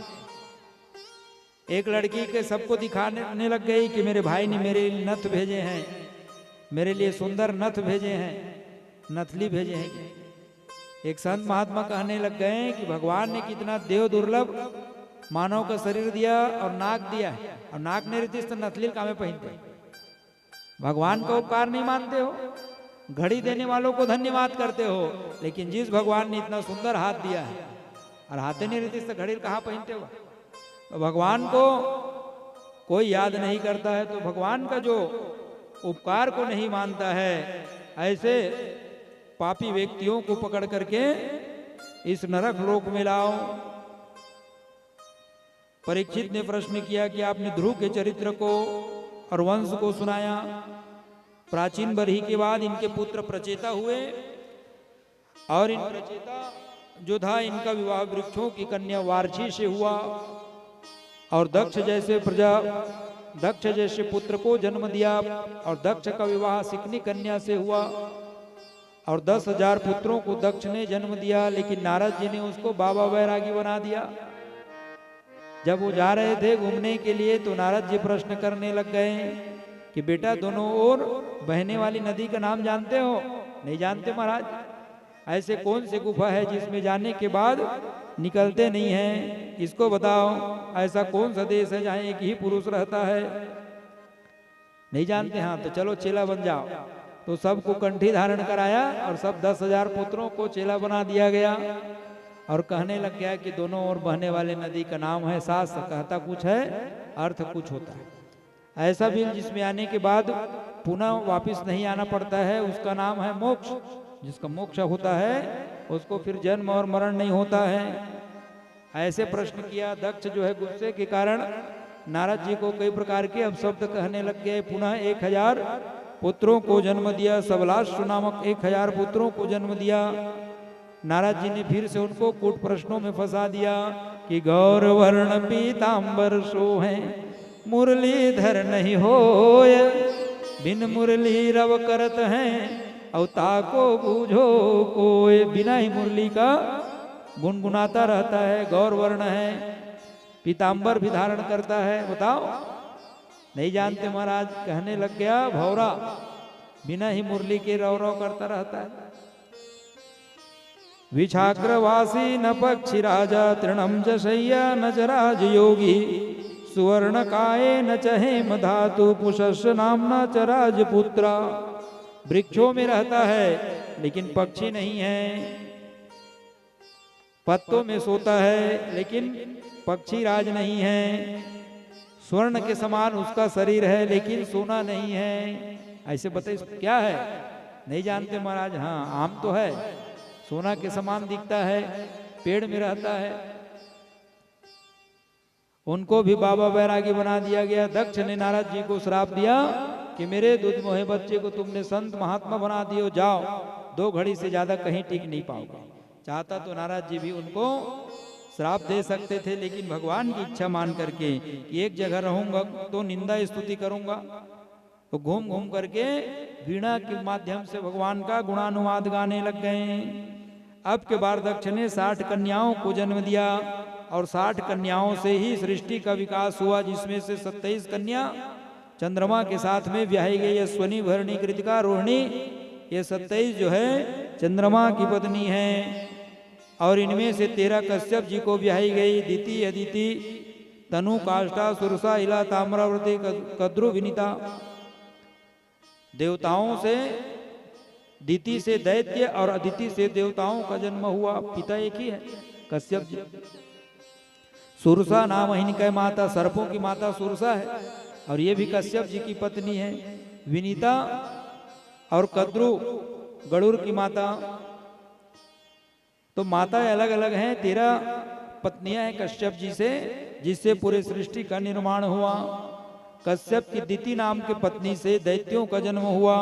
एक लड़की के सबको दिखाने लग गई कि मेरे भाई ने मेरे लिए नथ भेजे हैं, मेरे लिए सुंदर नथ भेजे हैं, नथली भेजे हैं। एक संत महात्मा कहने लग गए कि भगवान ने कितना देव दुर्लभ मानव का शरीर दिया और नाक दिया है, और नाक नहीं रहती तो नथली कामे पहनते। भगवान का उपकार नहीं मानते हो, घड़ी देने वालों को धन्यवाद करते हो, लेकिन जिस भगवान ने इतना सुंदर हाथ दिया है और हाथे नहीं रहती तो घड़ी कहाँ पहनते हो? तो भगवान को कोई याद नहीं करता है। तो भगवान का जो उपकार को नहीं मानता है, ऐसे पापी व्यक्तियों को पकड़ करके इस नरक लोक में लाओ। परीक्षित ने प्रश्न किया कि आपने ध्रुव के चरित्र को और वंश को सुनाया। प्राचीन बरही के बाद इनके पुत्र प्रचेता हुए और इन प्रचेता जो था इनका विवाह वृक्षों की कन्या वारछी से हुआ और दक्ष जैसे पुत्र को जन्म दिया और दक्ष का विवाह सिकनी कन्या से हुआ और 10,000 पुत्रों को दक्ष ने जन्म दिया। लेकिन नारद जी ने उसको बाबा वैरागी बना दिया। जब वो जा रहे थे घूमने के लिए तो नारद जी प्रश्न करने लग गए कि बेटा दोनों ओर बहने वाली नदी का नाम जानते हो? नहीं जानते महाराज। ऐसे कौन से गुफा है जिसमें जाने के बाद निकलते नहीं हैं? इसको बताओ। ऐसा कौन सा देश है जहाँ एक ही पुरुष रहता है? नहीं जानते? हाँ तो चलो चेला बन जाओ। तो सबको कंठी धारण कराया और सब 10,000 पुत्रों को चेला बना दिया गया और कहने लग गया कि दोनों ओर बहने वाले नदी का नाम है। शास्त्र कहता कुछ है, अर्थ कुछ होता है। ऐसा बिल जिसमें आने के बाद पुनः वापस नहीं आना पड़ता है, उसका नाम है मोक्ष। जिसका मोक्ष होता है उसको फिर जन्म और मरण नहीं होता है। ऐसे प्रश्न किया। दक्ष जो है गुस्से के कारण नारद जी को कई प्रकार के अपशब्द कहने लग गए। पुनः 1,000 पुत्रों को जन्म दिया। सबलाश्व नामक 1,000 पुत्रों को जन्म दिया। नारद जी ने फिर से उनको कूट प्रश्नों में फंसा दिया कि गौर वर्ण पीतांबर सो हैं मुरलीधर नहीं होय, बिन मुरली रव करत हैं, अवता को बूझो कोय। बिना ही मुरली का गुनगुनाता रहता है, गौर वर्ण है, पीतांबर भी धारण करता है। बताओ, नहीं जानते महाराज? कहने लग गया भौरा बिना ही मुरली के रव रव करता रहता है। विछाग्रवासी न पक्षी राजा, तृणम च शय्या न च राज योगी, सुवर्ण काये न चहेम धातु, पुष्य नामना च राजपुत्रा। वृक्षों में रहता है लेकिन पक्षी नहीं है, पत्तों में सोता है लेकिन पक्षी राज नहीं है, स्वर्ण के समान उसका शरीर है लेकिन सोना नहीं है। ऐसे बताइए क्या है? नहीं जानते महाराज? हाँ, आम तो है, सोना के समान दिखता है, पेड़ में रहता है। उनको भी बाबा बैरागी बना दिया गया। दक्ष ने नारद जी को श्राप दिया कि मेरे दूध मोहे बच्चे को तुमने संत महात्मा बना दियो, जाओ 2 घड़ी से ज्यादा कहीं टिक नहीं पाओगे। चाहता तो नारद जी भी उनको श्राप दे सकते थे, लेकिन भगवान की इच्छा मान करके कि एक जगह रहूंगा तो निंदा स्तुति करूंगा, तो घूम घूम करके वीणा के माध्यम से भगवान का गुणानुवाद गाने लग गए। अब के बार दक्ष ने 60 कन्याओं को जन्म दिया और 60 कन्याओं से ही सृष्टि का विकास हुआ, जिसमें से 27 कन्या चंद्रमा के साथ में ब्याही गई। अश्वनी, भरणी, कृतिका, रोहिणी, ये 27 जो है चंद्रमा की पत्नी है। और इनमें से 13 कश्यप जी को ब्याही गई। दिति, अदिति, तनु, काष्ठा, सुरसा, इला, ताम्रावती, कद्रु, विनीता। देवताओं से दिति से दैत्य और अदिति से देवताओं का जन्म हुआ। पिता एक ही है, कश्यप जी। सुरसा नाम हिनिका माता, सर्पों की माता सुरसा है और ये भी कश्यप जी की पत्नी है। विनीता और कद्रु गरुड़ की माता। तो माताएं अलग अलग हैं। 13 पत्नियां हैं कश्यप जी से, जिससे पूरे सृष्टि का निर्माण हुआ। कश्यप की दिति नाम के पत्नी से दैत्यों का जन्म हुआ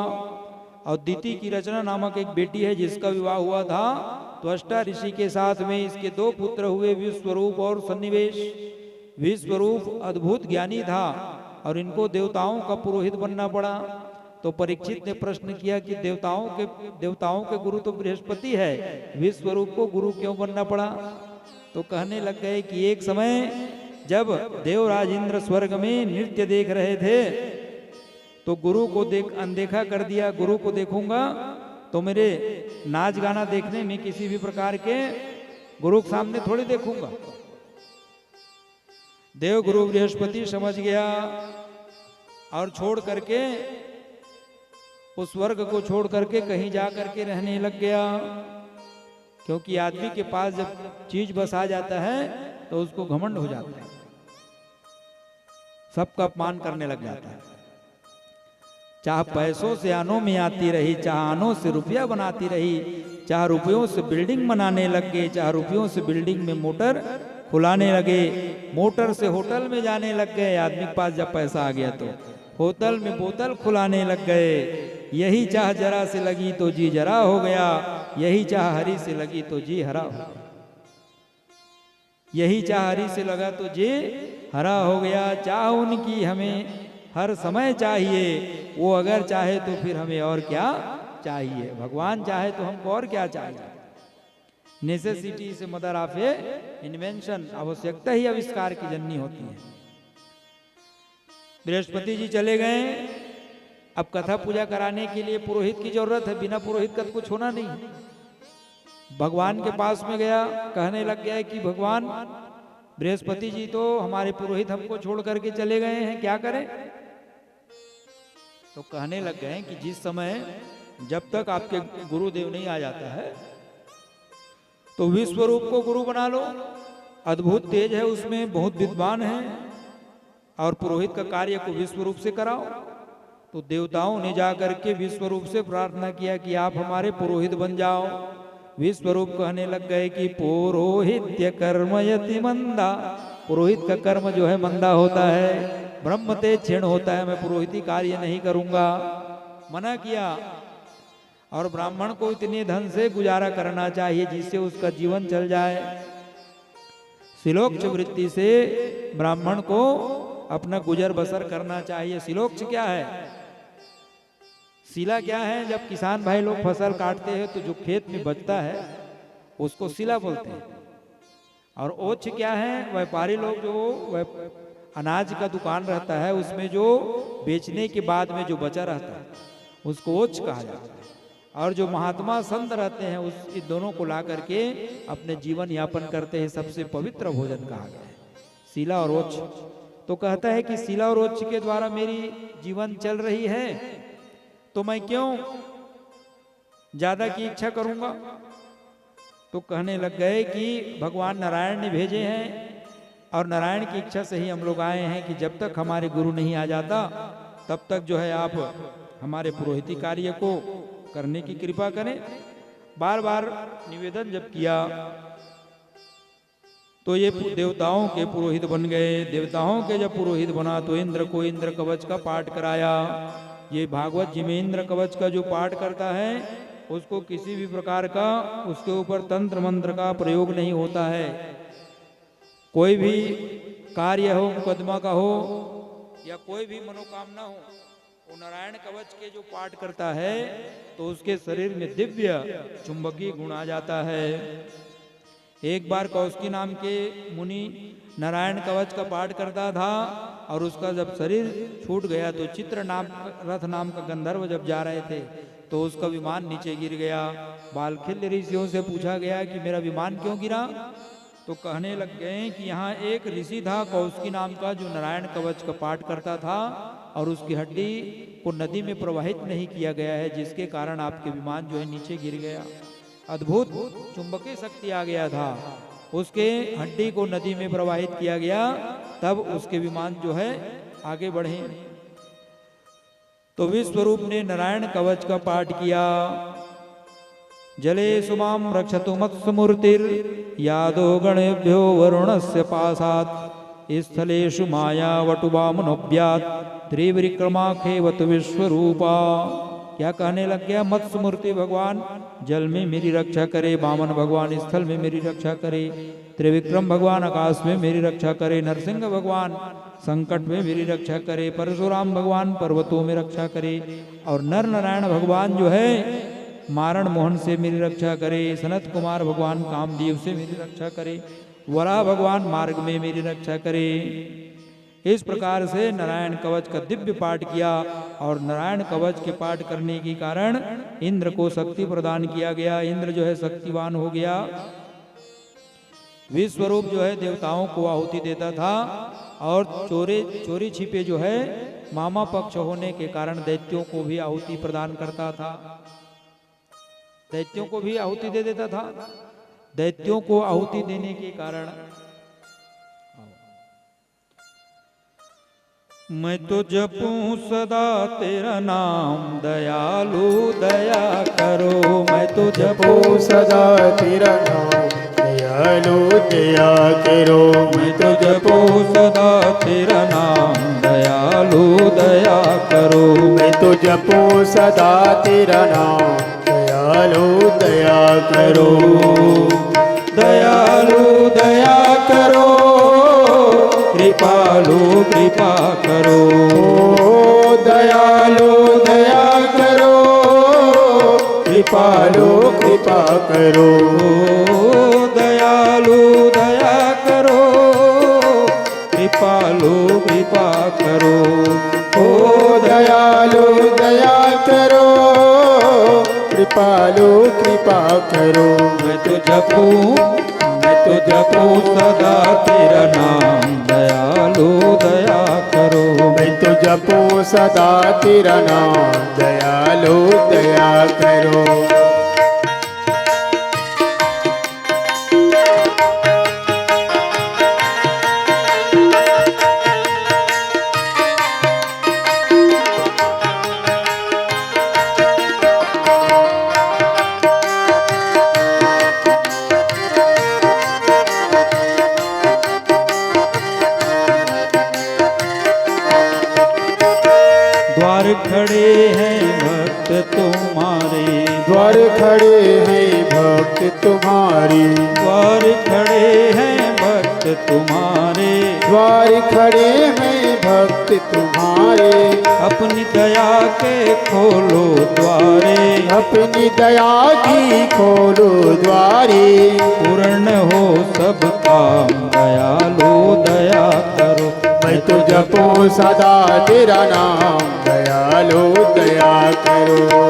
और दिति की रचना नामक एक बेटी है जिसका विवाह हुआ था त्वष्टा ऋषि के साथ में। इसके 2 पुत्र हुए, विश्वरूप और सन्निवेश। विश्वरूप अद्भुत ज्ञानी था और इनको देवताओं का पुरोहित बनना पड़ा। तो परीक्षित ने प्रश्न किया कि देवताओं के गुरु तो बृहस्पति है, विश्वरूप को गुरु क्यों बनना पड़ा? तो कहने लग गए कि एक समय जब देवराज इंद्र स्वर्ग में नृत्य देख रहे थे तो गुरु को अनदेखा कर दिया। गुरु को देखूंगा तो मेरे नाच गाना देखने में किसी भी प्रकार के गुरु के सामने थोड़ी देखूंगा। देव गुरु बृहस्पति समझ गया और छोड़ करके उस स्वर्ग को छोड़ करके कहीं जा करके रहने लग गया। क्योंकि आदमी के पास जब चीज बस आ जाता है तो उसको घमंड हो जाता है, सबका अपमान करने लग जाता है। चाहे पैसों से आनों में आती रही, चाहे आनों से रुपया बनाती रही, चाहे रुपयों से बिल्डिंग बनाने लग गए, चाहे रुपयों से बिल्डिंग में मोटर खुलाने लगे, मोटर से होटल में जाने लग गए। आदमी के पास जब पैसा आ गया तो होटल में बोतल खुलाने लग गए। यही चाह जरा से लगी तो जी जरा हो गया, यही चाह हरी से लगी तो जी हरा हो गया। यही चाह हरी से लगा तो जी हरा हो गया। चाह उनकी हमें हर समय चाहिए, वो अगर चाहे तो फिर हमें और क्या चाहिए? भगवान चाहे तो हमको और क्या चाहिए? नेसेसिटी से मदर ऑफ ए इन्वेंशन, आवश्यकता ही आविष्कार की जननी होती है। बृहस्पति जी चले गए। अब कथा पूजा कराने के लिए पुरोहित की जरूरत है, बिना पुरोहित का कुछ होना नहीं। भगवान के पास में गया, कहने लग गया कि भगवान बृहस्पति जी तो हमारे पुरोहित हमको छोड़ करके चले गए हैं, क्या करें? तो कहने लग गए कि जिस समय जब तक आपके गुरुदेव नहीं आ जाता है तो विश्वरूप को गुरु बना लो। अद्भुत तेज है उसमें, बहुत विद्वान है, और पुरोहित का कार्य को विश्वरूप से कराओ। तो देवताओं ने जाकर के विश्वरूप से प्रार्थना किया कि आप हमारे पुरोहित बन जाओ। विश्वरूप कहने लग गए कि पुरोहित्य कर्मयति मंदा, पुरोहित का कर्म जो है मंदा होता है, ब्रह्म ते क्षीण होता है, मैं पुरोहिती कार्य नहीं करूंगा। मना किया। और ब्राह्मण को इतने धन से गुजारा करना चाहिए जिससे उसका जीवन चल जाए। सिलोक्ष वृत्ति से ब्राह्मण को अपना गुजर बसर करना चाहिए। शिलोक्ष क्या है? शिला क्या है? जब किसान भाई लोग फसल काटते हैं तो जो खेत में बचता है उसको शिला बोलते हैं। और ओछ क्या है? व्यापारी लोग जो अनाज का दुकान रहता है उसमें जो बेचने के बाद में जो बचा रहता है उसको ओछ कहा जाता है। और जो महात्मा संत रहते हैं उस इन दोनों को ला करके अपने जीवन यापन करते हैं, सबसे पवित्र भोजन कहा गया है शिला और ओछ। तो कहता है कि शिला और ओछ के द्वारा मेरी जीवन चल रही है तो मैं क्यों ज्यादा की इच्छा करूंगा। तो कहने लग गए कि भगवान नारायण ने भेजे हैं और नारायण की इच्छा से ही हम लोग आए हैं कि जब तक हमारे गुरु नहीं आ जाता तब तक जो है आप हमारे पुरोहिती कार्य को करने की कृपा करें। बार बार निवेदन जब किया तो ये देवताओं के पुरोहित बन गए। देवताओं के जब पुरोहित बना तो इंद्र को इंद्र कवच का पाठ कराया। ये भागवत जी में इंद्र कवच का जो पाठ करता है उसको किसी भी प्रकार का उसके ऊपर तंत्र मंत्र का प्रयोग नहीं होता है। कोई भी कार्य हो, मुकदमा का हो या कोई भी मनोकामना हो, वो नारायण कवच के जो पाठ करता है तो उसके शरीर में दिव्य चुंबकीय गुण आ जाता है। एक बार कौशिकी नाम के मुनि नारायण कवच का पाठ करता था और उसका जब शरीर छूट गया तो चित्र नाम रथ नाम का गंधर्व जब जा रहे थे तो उसका विमान नीचे गिर गया। बालखिल्य ऋषियों से पूछा गया कि मेरा विमान क्यों गिरा? तो कहने लग गए कि यहाँ एक ऋषि था कौशिकी नाम का जो नारायण कवच का पाठ करता था और उसकी हड्डी को नदी में प्रवाहित नहीं किया गया है, जिसके कारण आपके विमान जो है नीचे गिर गया। अद्भुत चुंबकीय शक्ति आ गया था, उसके हड्डी को नदी में प्रवाहित किया गया, तब उसके विमान जो है आगे बढ़े। तो विश्वरूप ने नारायण कवच का पाठ किया। जले सुमाम रक्षतु मत्स्यमूर्तिर यादो गणेभ्यो वरुणस्य पासात् स्थलेषु माया वटुवामनोऽभ्यात् त्रिविक्रमाखेवतु विश्वरूपा। क्या कहने लग गया? मत्स्य मूर्ति भगवान जल में मेरी रक्षा करे, वामन भगवान स्थल में मेरी रक्षा करे, त्रिविक्रम भगवान आकाश में मेरी रक्षा करे, नरसिंह भगवान संकट में मेरी रक्षा करे, परशुराम भगवान पर्वतों में रक्षा करे और नर नारायण भगवान जो है मारण मोहन से मेरी रक्षा करे, सनत कुमार भगवान कामदेव से मेरी रक्षा करे, वराह भगवान मार्ग में मेरी रक्षा करे। इस प्रकार से नारायण कवच का दिव्य पाठ किया और नारायण कवच के पाठ करने के कारण इंद्र को शक्ति प्रदान किया गया। इंद्र जो है शक्तिवान हो गया। विश्वरूप जो है देवताओं को आहुति देता था और चोरी छिपे जो है मामा पक्ष होने के कारण दैत्यों को भी आहुति प्रदान करता था, दैत्यों को भी आहुति दे देता था। दैत्यों को आहुति देने के कारण मैं तो जपूं सदा तेरा नाम, दयालु दया करो। मैं तो जपूं सदा तेरा नाम, दयालु दया करो। मैं तो जपूं सदा तेरा नाम, दयालु दया करो। मैं तो जपूं सदा तेरा नाम, दयालु दया करो। दयालु दया करो, कृपालु कृपा करो। दयालु दया करो, कृपालु कृपा करो। दयालु दया करो, कृपालु कृपा करो। ओ दयालु दया करो, कृपालु कृपा करो। मैं तो जपूं सदा तेरा नाम, दयालु दया करो। मैं तो जपूं सदा तेरा नाम, दयालु दया करो। द्वार खड़े हैं भक्त तुम्हारे, द्वार खड़े हैं भक्त तुम्हारे। द्वार खड़े हैं भक्त तुम्हारे। द्वार खड़े हैं भक्ति तुम्हारे, अपनी दया के खोलो द्वारे, अपनी दया की खोलो द्वारे, पूर्ण हो सब काम दयालु दया करो। मैं तो जपो सदा तेरा नाम, दयालु दया करो।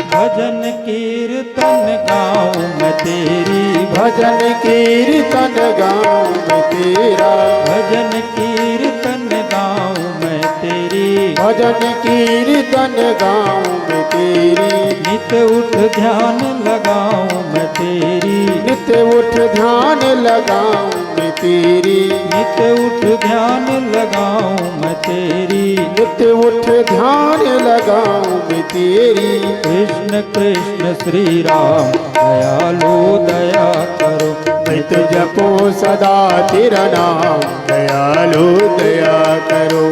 भजन कीर्तन गाऊं मैं तेरी, भजन कीर्तन गाऊं मैं तेरा, भजन कीर्तन गाऊं मैं तेरी, भजन कीर्तन गाऊं मैं तेरी, नित उठ ध्यान लगाऊं मैं तेरी, नित उठ ध्यान लगाऊं मैं तेरी, नित उठ ध्यान लगाऊं मैं तेरी, नित उठ ध्यान लगाऊं मैं तेरी। कृष्ण कृष्ण श्री राम दयालु दया करो। मैं तो जपो सदा तेरा नाम, दयालु दया करो,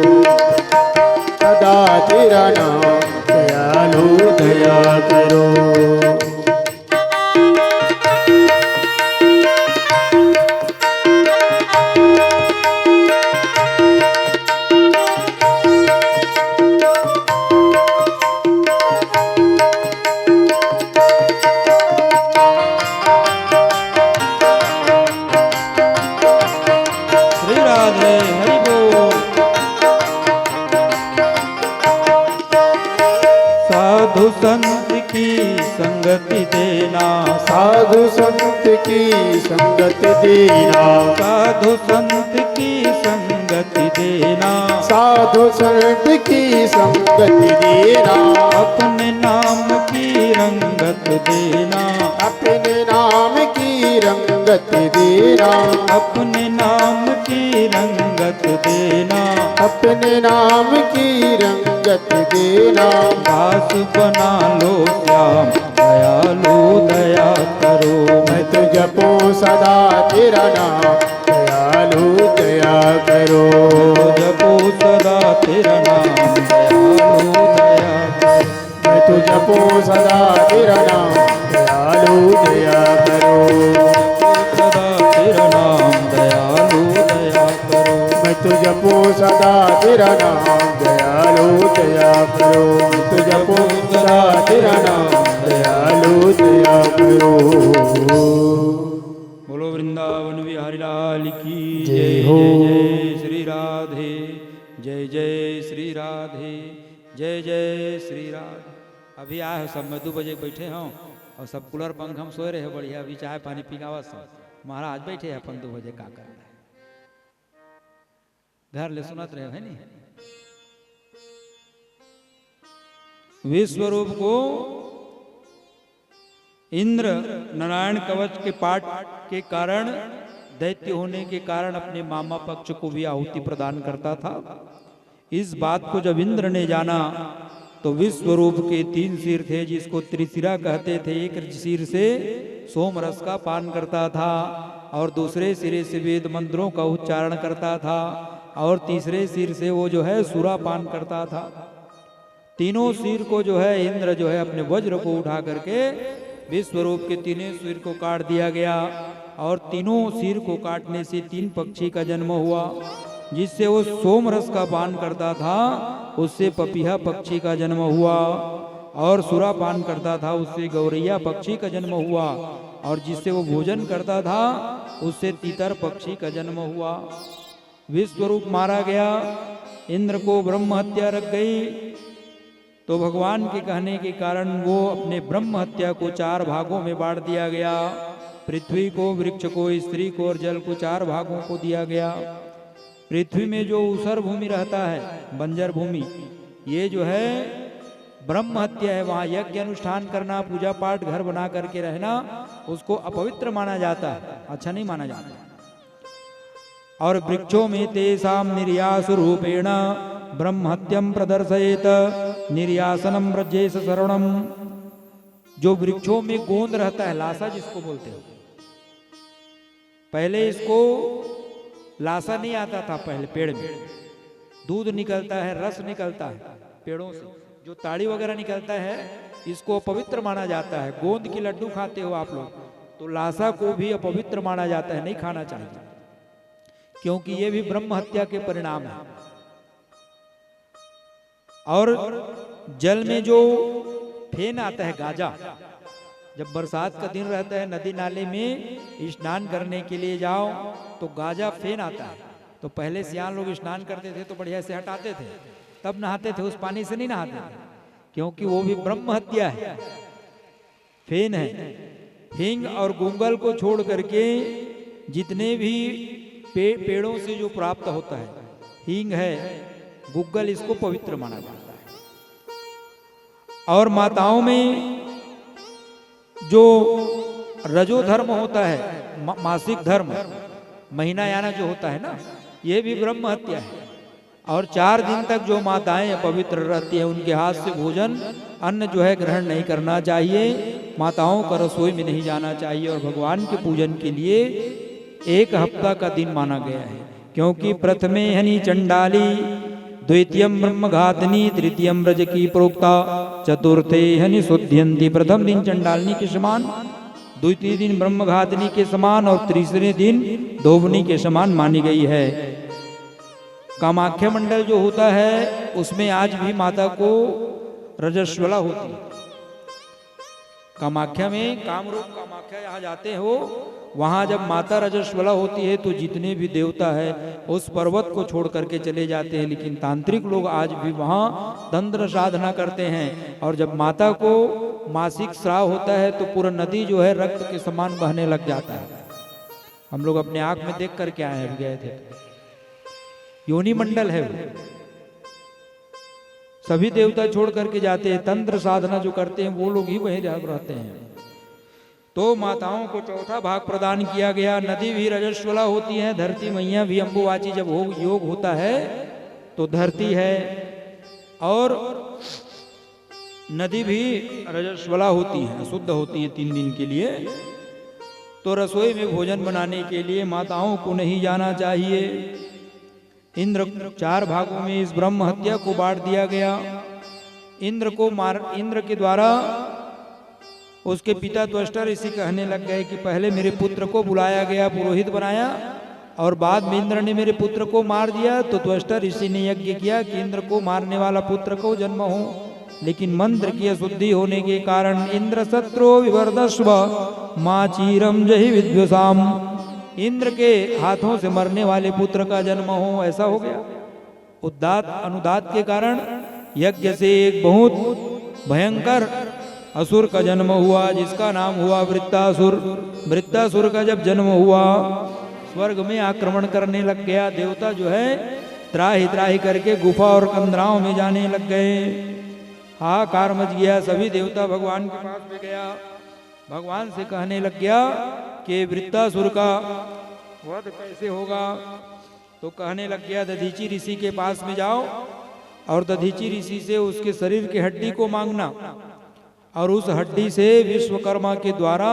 सदा तेरा नाम, दयालु दया करो। श्री राधे हरि बोल। साधु संत की संगति देना, साधु संत की संगत देना, साधु संत की संगति देना, साधु संत की संगति देना, अपने नाम की रंगत देना, अपने नाम की रंगत देना, अपने नाम की रंगत देना, अपने नाम की रंगत देना। दास बना लो श्याम दयालु दया करो। मैं तो जपो सदा तेरा नाम, दयालु दया करो। जपो सदा तेरा नाम दयालु दया करो। मैं तो जपो सदा तेरा नाम, दयालु दया करो। सदा तेरा नाम दयालु दया करो। मैं तो जपो सदा तेरा नाम, दयालु दया करो। मैं तो जपो सदा तेरा नाम, दयालु दया करो। बोलो वृंदावन बिहारी लाल की जय जय। हो। जय श्री राधे, जय जय श्री राधे, जय जय श्री राधे। अभी आए हो सब, मैं 2 बजे बैठे हूँ और सब कूलर पंख हम सोए रहे बढ़िया। अभी चाय पानी पीगावा सब महाराज बैठे हैं अपन 2 बजे का कर रहे घर ले सुनत रहे है नहीं। विश्व रूप को इंद्र नारायण कवच के पाठ के कारण, दैत्य होने के कारण अपने मामा पक्ष को भी आहुति प्रदान करता था। इस बात को जब इंद्र ने जाना तो विश्व रूप के 3 सिर थे जिसको त्रिशिरा कहते थे। एक सिर से सोम रस का पान करता था और दूसरे सिरे से वेद मंत्रों का उच्चारण करता था और तीसरे सिर से वो जो है सूरा पान करता था। तीनों सिर को जो है इंद्र जो है अपने वज्र को उठा करके विश्व रूप के 3 सिर को काट दिया गया और तीनों सिर को काटने से 3 पक्षी का जन्म हुआ। जिससे वो सोम रस का पान करता था उससे पपीहा पक्षी का जन्म हुआ और सुरा पान करता था उससे गौरैया पक्षी का जन्म हुआ और जिससे वो भोजन करता था उससे तीतर पक्षी का जन्म हुआ। विश्वरूप मारा गया, इंद्र को ब्रह्म हत्या रख गई। तो भगवान के कहने के कारण वो अपने ब्रह्म हत्या को 4 भागों में बांट दिया गया। पृथ्वी को, वृक्ष को, स्त्री को और जल को 4 भागों को दिया गया। पृथ्वी में जो ऊसर भूमि रहता है, बंजर भूमि, ये जो है ब्रह्म हत्या है। वहाँ यज्ञ अनुष्ठान करना, पूजा पाठ, घर बना करके रहना उसको अपवित्र माना जाता है, अच्छा नहीं माना जाता। और वृक्षों में तेसाम निर्यास रूपेण ब्रह्महत्यम प्रदर्शयेत निर्यासनम ब्रजेश शरणम। जो वृक्षों में गोंद रहता है, लासा जिसको बोलते हैं, पहले इसको लासा नहीं आता था। पहले पेड़ में दूध निकलता है, रस निकलता है पेड़ों से, जो ताड़ी वगैरह निकलता है इसको अपवित्र माना जाता है। गोंद की लड्डू खाते हो आप लोग, तो लासा को भी अपवित्र माना जाता है, नहीं खाना चाहिए, क्योंकि ये भी ब्रह्म हत्या के परिणाम है। और जल में जो फेन आता है, गाजा, जब बरसात का दिन रहता है, नदी नाले में स्नान करने के लिए जाओ तो गाजा फेन आता है। तो पहले सियान लोग स्नान करते थे तो बढ़िया से हटाते थे, तब नहाते थे, उस पानी से नहीं नहाते थे, क्योंकि वो भी ब्रह्म हत्या है, फेन है। हिंग और गुंगल को छोड़ करके जितने भी पेड़ों से जो प्राप्त होता है, हिंग है, गुग्गल, इसको पवित्र माना जाता है। और माताओं में जो रजो धर्म होता है, मासिक धर्म, महीना याना जो होता है ना, ये भी ब्रह्म हत्या है। और 4 दिन तक जो माताएं पवित्र रहती है, उनके हाथ से भोजन, अन्न जो है ग्रहण नहीं करना चाहिए। माताओं का रसोई में नहीं जाना चाहिए। और भगवान के पूजन के लिए 1 हफ्ता का दिन माना गया है, क्योंकि प्रथमे हनि चंडाली, द्वितीयम ब्रह्म घातनी, तृतीयम ब्रज की प्रोक्ता, चतुर्थे हनि शुद्ध्यंती। प्रथम दिन चंडालनी के समान, द्वितीय दिन ब्रह्म घातनी के समान और तीसरे दिन धोबनी के समान मानी गई है। कामाख्या मंडल जो होता है उसमें आज भी माता को रजस्वला होती है। कामाख्या में, कामरूप कामाख्या यहाँ जाते हो, वहां जब माता रजस्वला होती है तो जितने भी देवता है उस पर्वत को छोड़ करके चले जाते हैं। लेकिन तांत्रिक लोग आज भी वहां तंत्र साधना करते हैं। और जब माता को मासिक स्राव होता है तो पूरा नदी जो है रक्त के समान बहने लग जाता है। हम लोग अपने आंख में देख करके आए हैं, गए थे। योनि मंडल है वो, सभी देवता छोड़ करके जाते हैं। तंत्र साधना जो करते हैं वो लोग ही वहीं रहते हैं। तो माताओं को चौथा भाग प्रदान किया गया। नदी भी रजस्वला होती है, धरती मैया भी अंबुवाची जब योग होता है तो धरती है, और नदी भी रजस्वला होती है, शुद्ध होती है 3 दिन के लिए। तो रसोई में भोजन बनाने के लिए माताओं को नहीं जाना चाहिए। इंद्र 4 भागों में इस ब्रह्म हत्या को बांट दिया गया। इंद्र के द्वारा उसके पिता त्वष्टा ऋषि कहने लग गए कि पहले मेरे पुत्र को बुलाया गया, पुरोहित बनाया, और बाद में इंद्र ने मेरे पुत्र को मार दिया। तो त्वष्टा ऋषि ने यज्ञ किया कि इंद्र को मारने वाला पुत्र को जन्म हो। लेकिन मंत्र की अशुद्धि होने के कारण इंद्र शत्रु विवर्धस्व माचीरम जहि विद्वसाम, इंद्र के हाथों से मरने वाले पुत्र का जन्म हो, ऐसा हो गया। उदात अनुदात के कारण यज्ञ से एक बहुत भयंकर असुर का जन्म हुआ, जिसका नाम हुआ वृत्तासुर। वृत्तासुर का जब जन्म हुआ, स्वर्ग में आक्रमण करने लग गया। देवता जो है त्राही त्राही करके गुफा और कंदराओं में जाने लग गए। हाहाकार मच गया। सभी देवता भगवान के पास में गया, भगवान से कहने लग गया कि वृत्तासुर का वध कैसे होगा। तो कहने लग गया दधीची ऋषि के पास में जाओ और दधीची ऋषि से उसके शरीर की हड्डी को मांगना, और उस हड्डी से विश्वकर्मा के द्वारा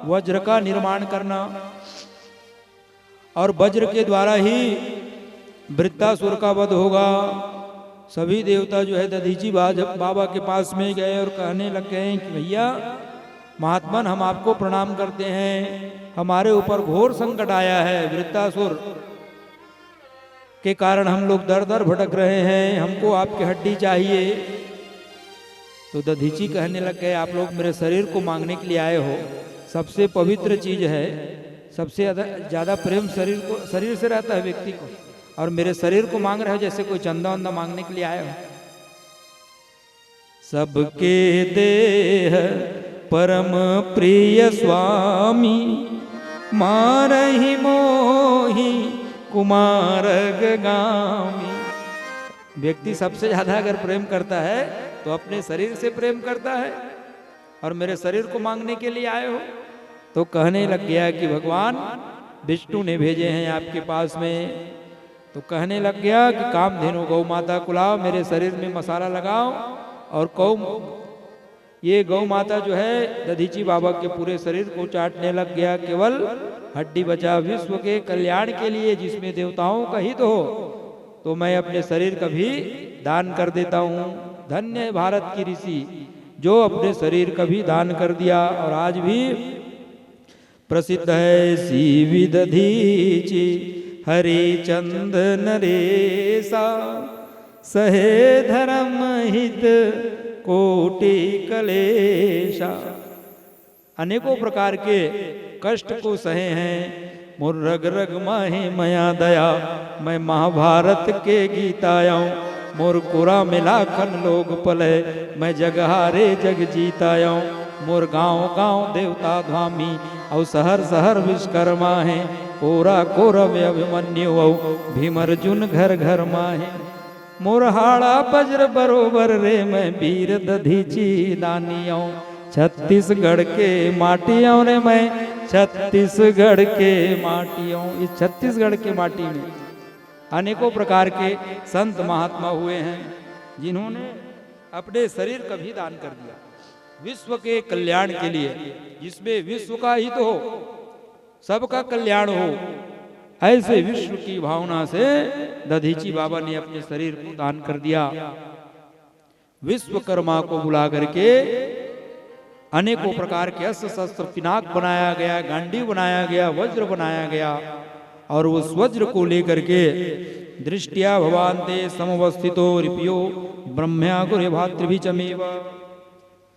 वज्र का निर्माण करना, और वज्र के द्वारा ही वृत्तासुर का वध होगा। सभी देवता जो है दधीची बाबा के पास में गए और कहने लग गए कि भैया महात्मन, हम आपको प्रणाम करते हैं, हमारे ऊपर घोर संकट आया है, वृत्तासुर के कारण हम लोग दर दर भटक रहे हैं, हमको आपकी हड्डी चाहिए। तो दधीची कहने लग गए, आप लोग मेरे शरीर को मांगने के लिए आए हो, सबसे पवित्र चीज है, सबसे ज्यादा प्रेम शरीर से रहता है व्यक्ति को, और मेरे शरीर को मांग रहे हो जैसे कोई चंदा वंदा मांगने के लिए आए हो। सबके देह परम प्रिय स्वामी, मारहि मोहि कुमार गामी। व्यक्ति सबसे ज्यादा अगर प्रेम करता है तो अपने शरीर से प्रेम करता है, और मेरे शरीर को मांगने के लिए आए हो। तो कहने लग गया कि भगवान विष्णु ने भेजे हैं आपके पास में। तो कहने लग गया कि कामधेनु गौ माता को लाओ, मेरे शरीर में मसाला लगाओ और ये गौ माता जो है दधीची बाबा के पूरे शरीर को चाटने लग गया। केवल हड्डी बचा विश्व के कल्याण के लिए, जिसमें देवताओं का हित हो, तो मैं अपने शरीर का भी दान कर देता हूँ। धन्य है भारत की ऋषि जो अपने शरीर का भी दान कर दिया। और आज भी प्रसिद्ध है सीवी दधीची हरिचंद नरेशा, सहे धर्म हित कोटि कलेशा। अनेकों प्रकार के कष्ट को सहे हैं, मोर रग रग माहे मया दया, मैं महाभारत के गीत आयाऊं। मोर कुरा मिलाखन लोग पले, मैं जग हारे जग जीत आयाऊं। मोर गाँव गाँव देवता धामी, और शहर शहर विश्वकर्मा है। कोरा कोरव अभिमन्यु भीम अर्जुन घर घर माहे। मोर हाड़ा वज्र बरोबर रे, मैं वीर दधीची दानियों। छत्तीसगढ़ के माटियों रे, मैं छत्तीसगढ़ के माटियों। इस छत्तीसगढ़ के माटी में अनेकों प्रकार के संत महात्मा हुए हैं, जिन्होंने अपने शरीर का भी दान कर दिया विश्व के कल्याण के लिए, जिसमें विश्व का हित हो, सबका कल्याण हो। ऐसे विश्व की भावना से दधीची बाबा ने अपने शरीर को दान कर दिया। विश्वकर्मा को बुला करके अनेकों प्रकार के अस्त्र शस्त्र, पिनाक बनाया गया, गांडी बनाया गया, वज्र बनाया गया। और उस वज्र को लेकर के दृष्टिया भवान्ते समवस्थितो रिपियो ब्रह्म्या गुरे भातृभिचमेव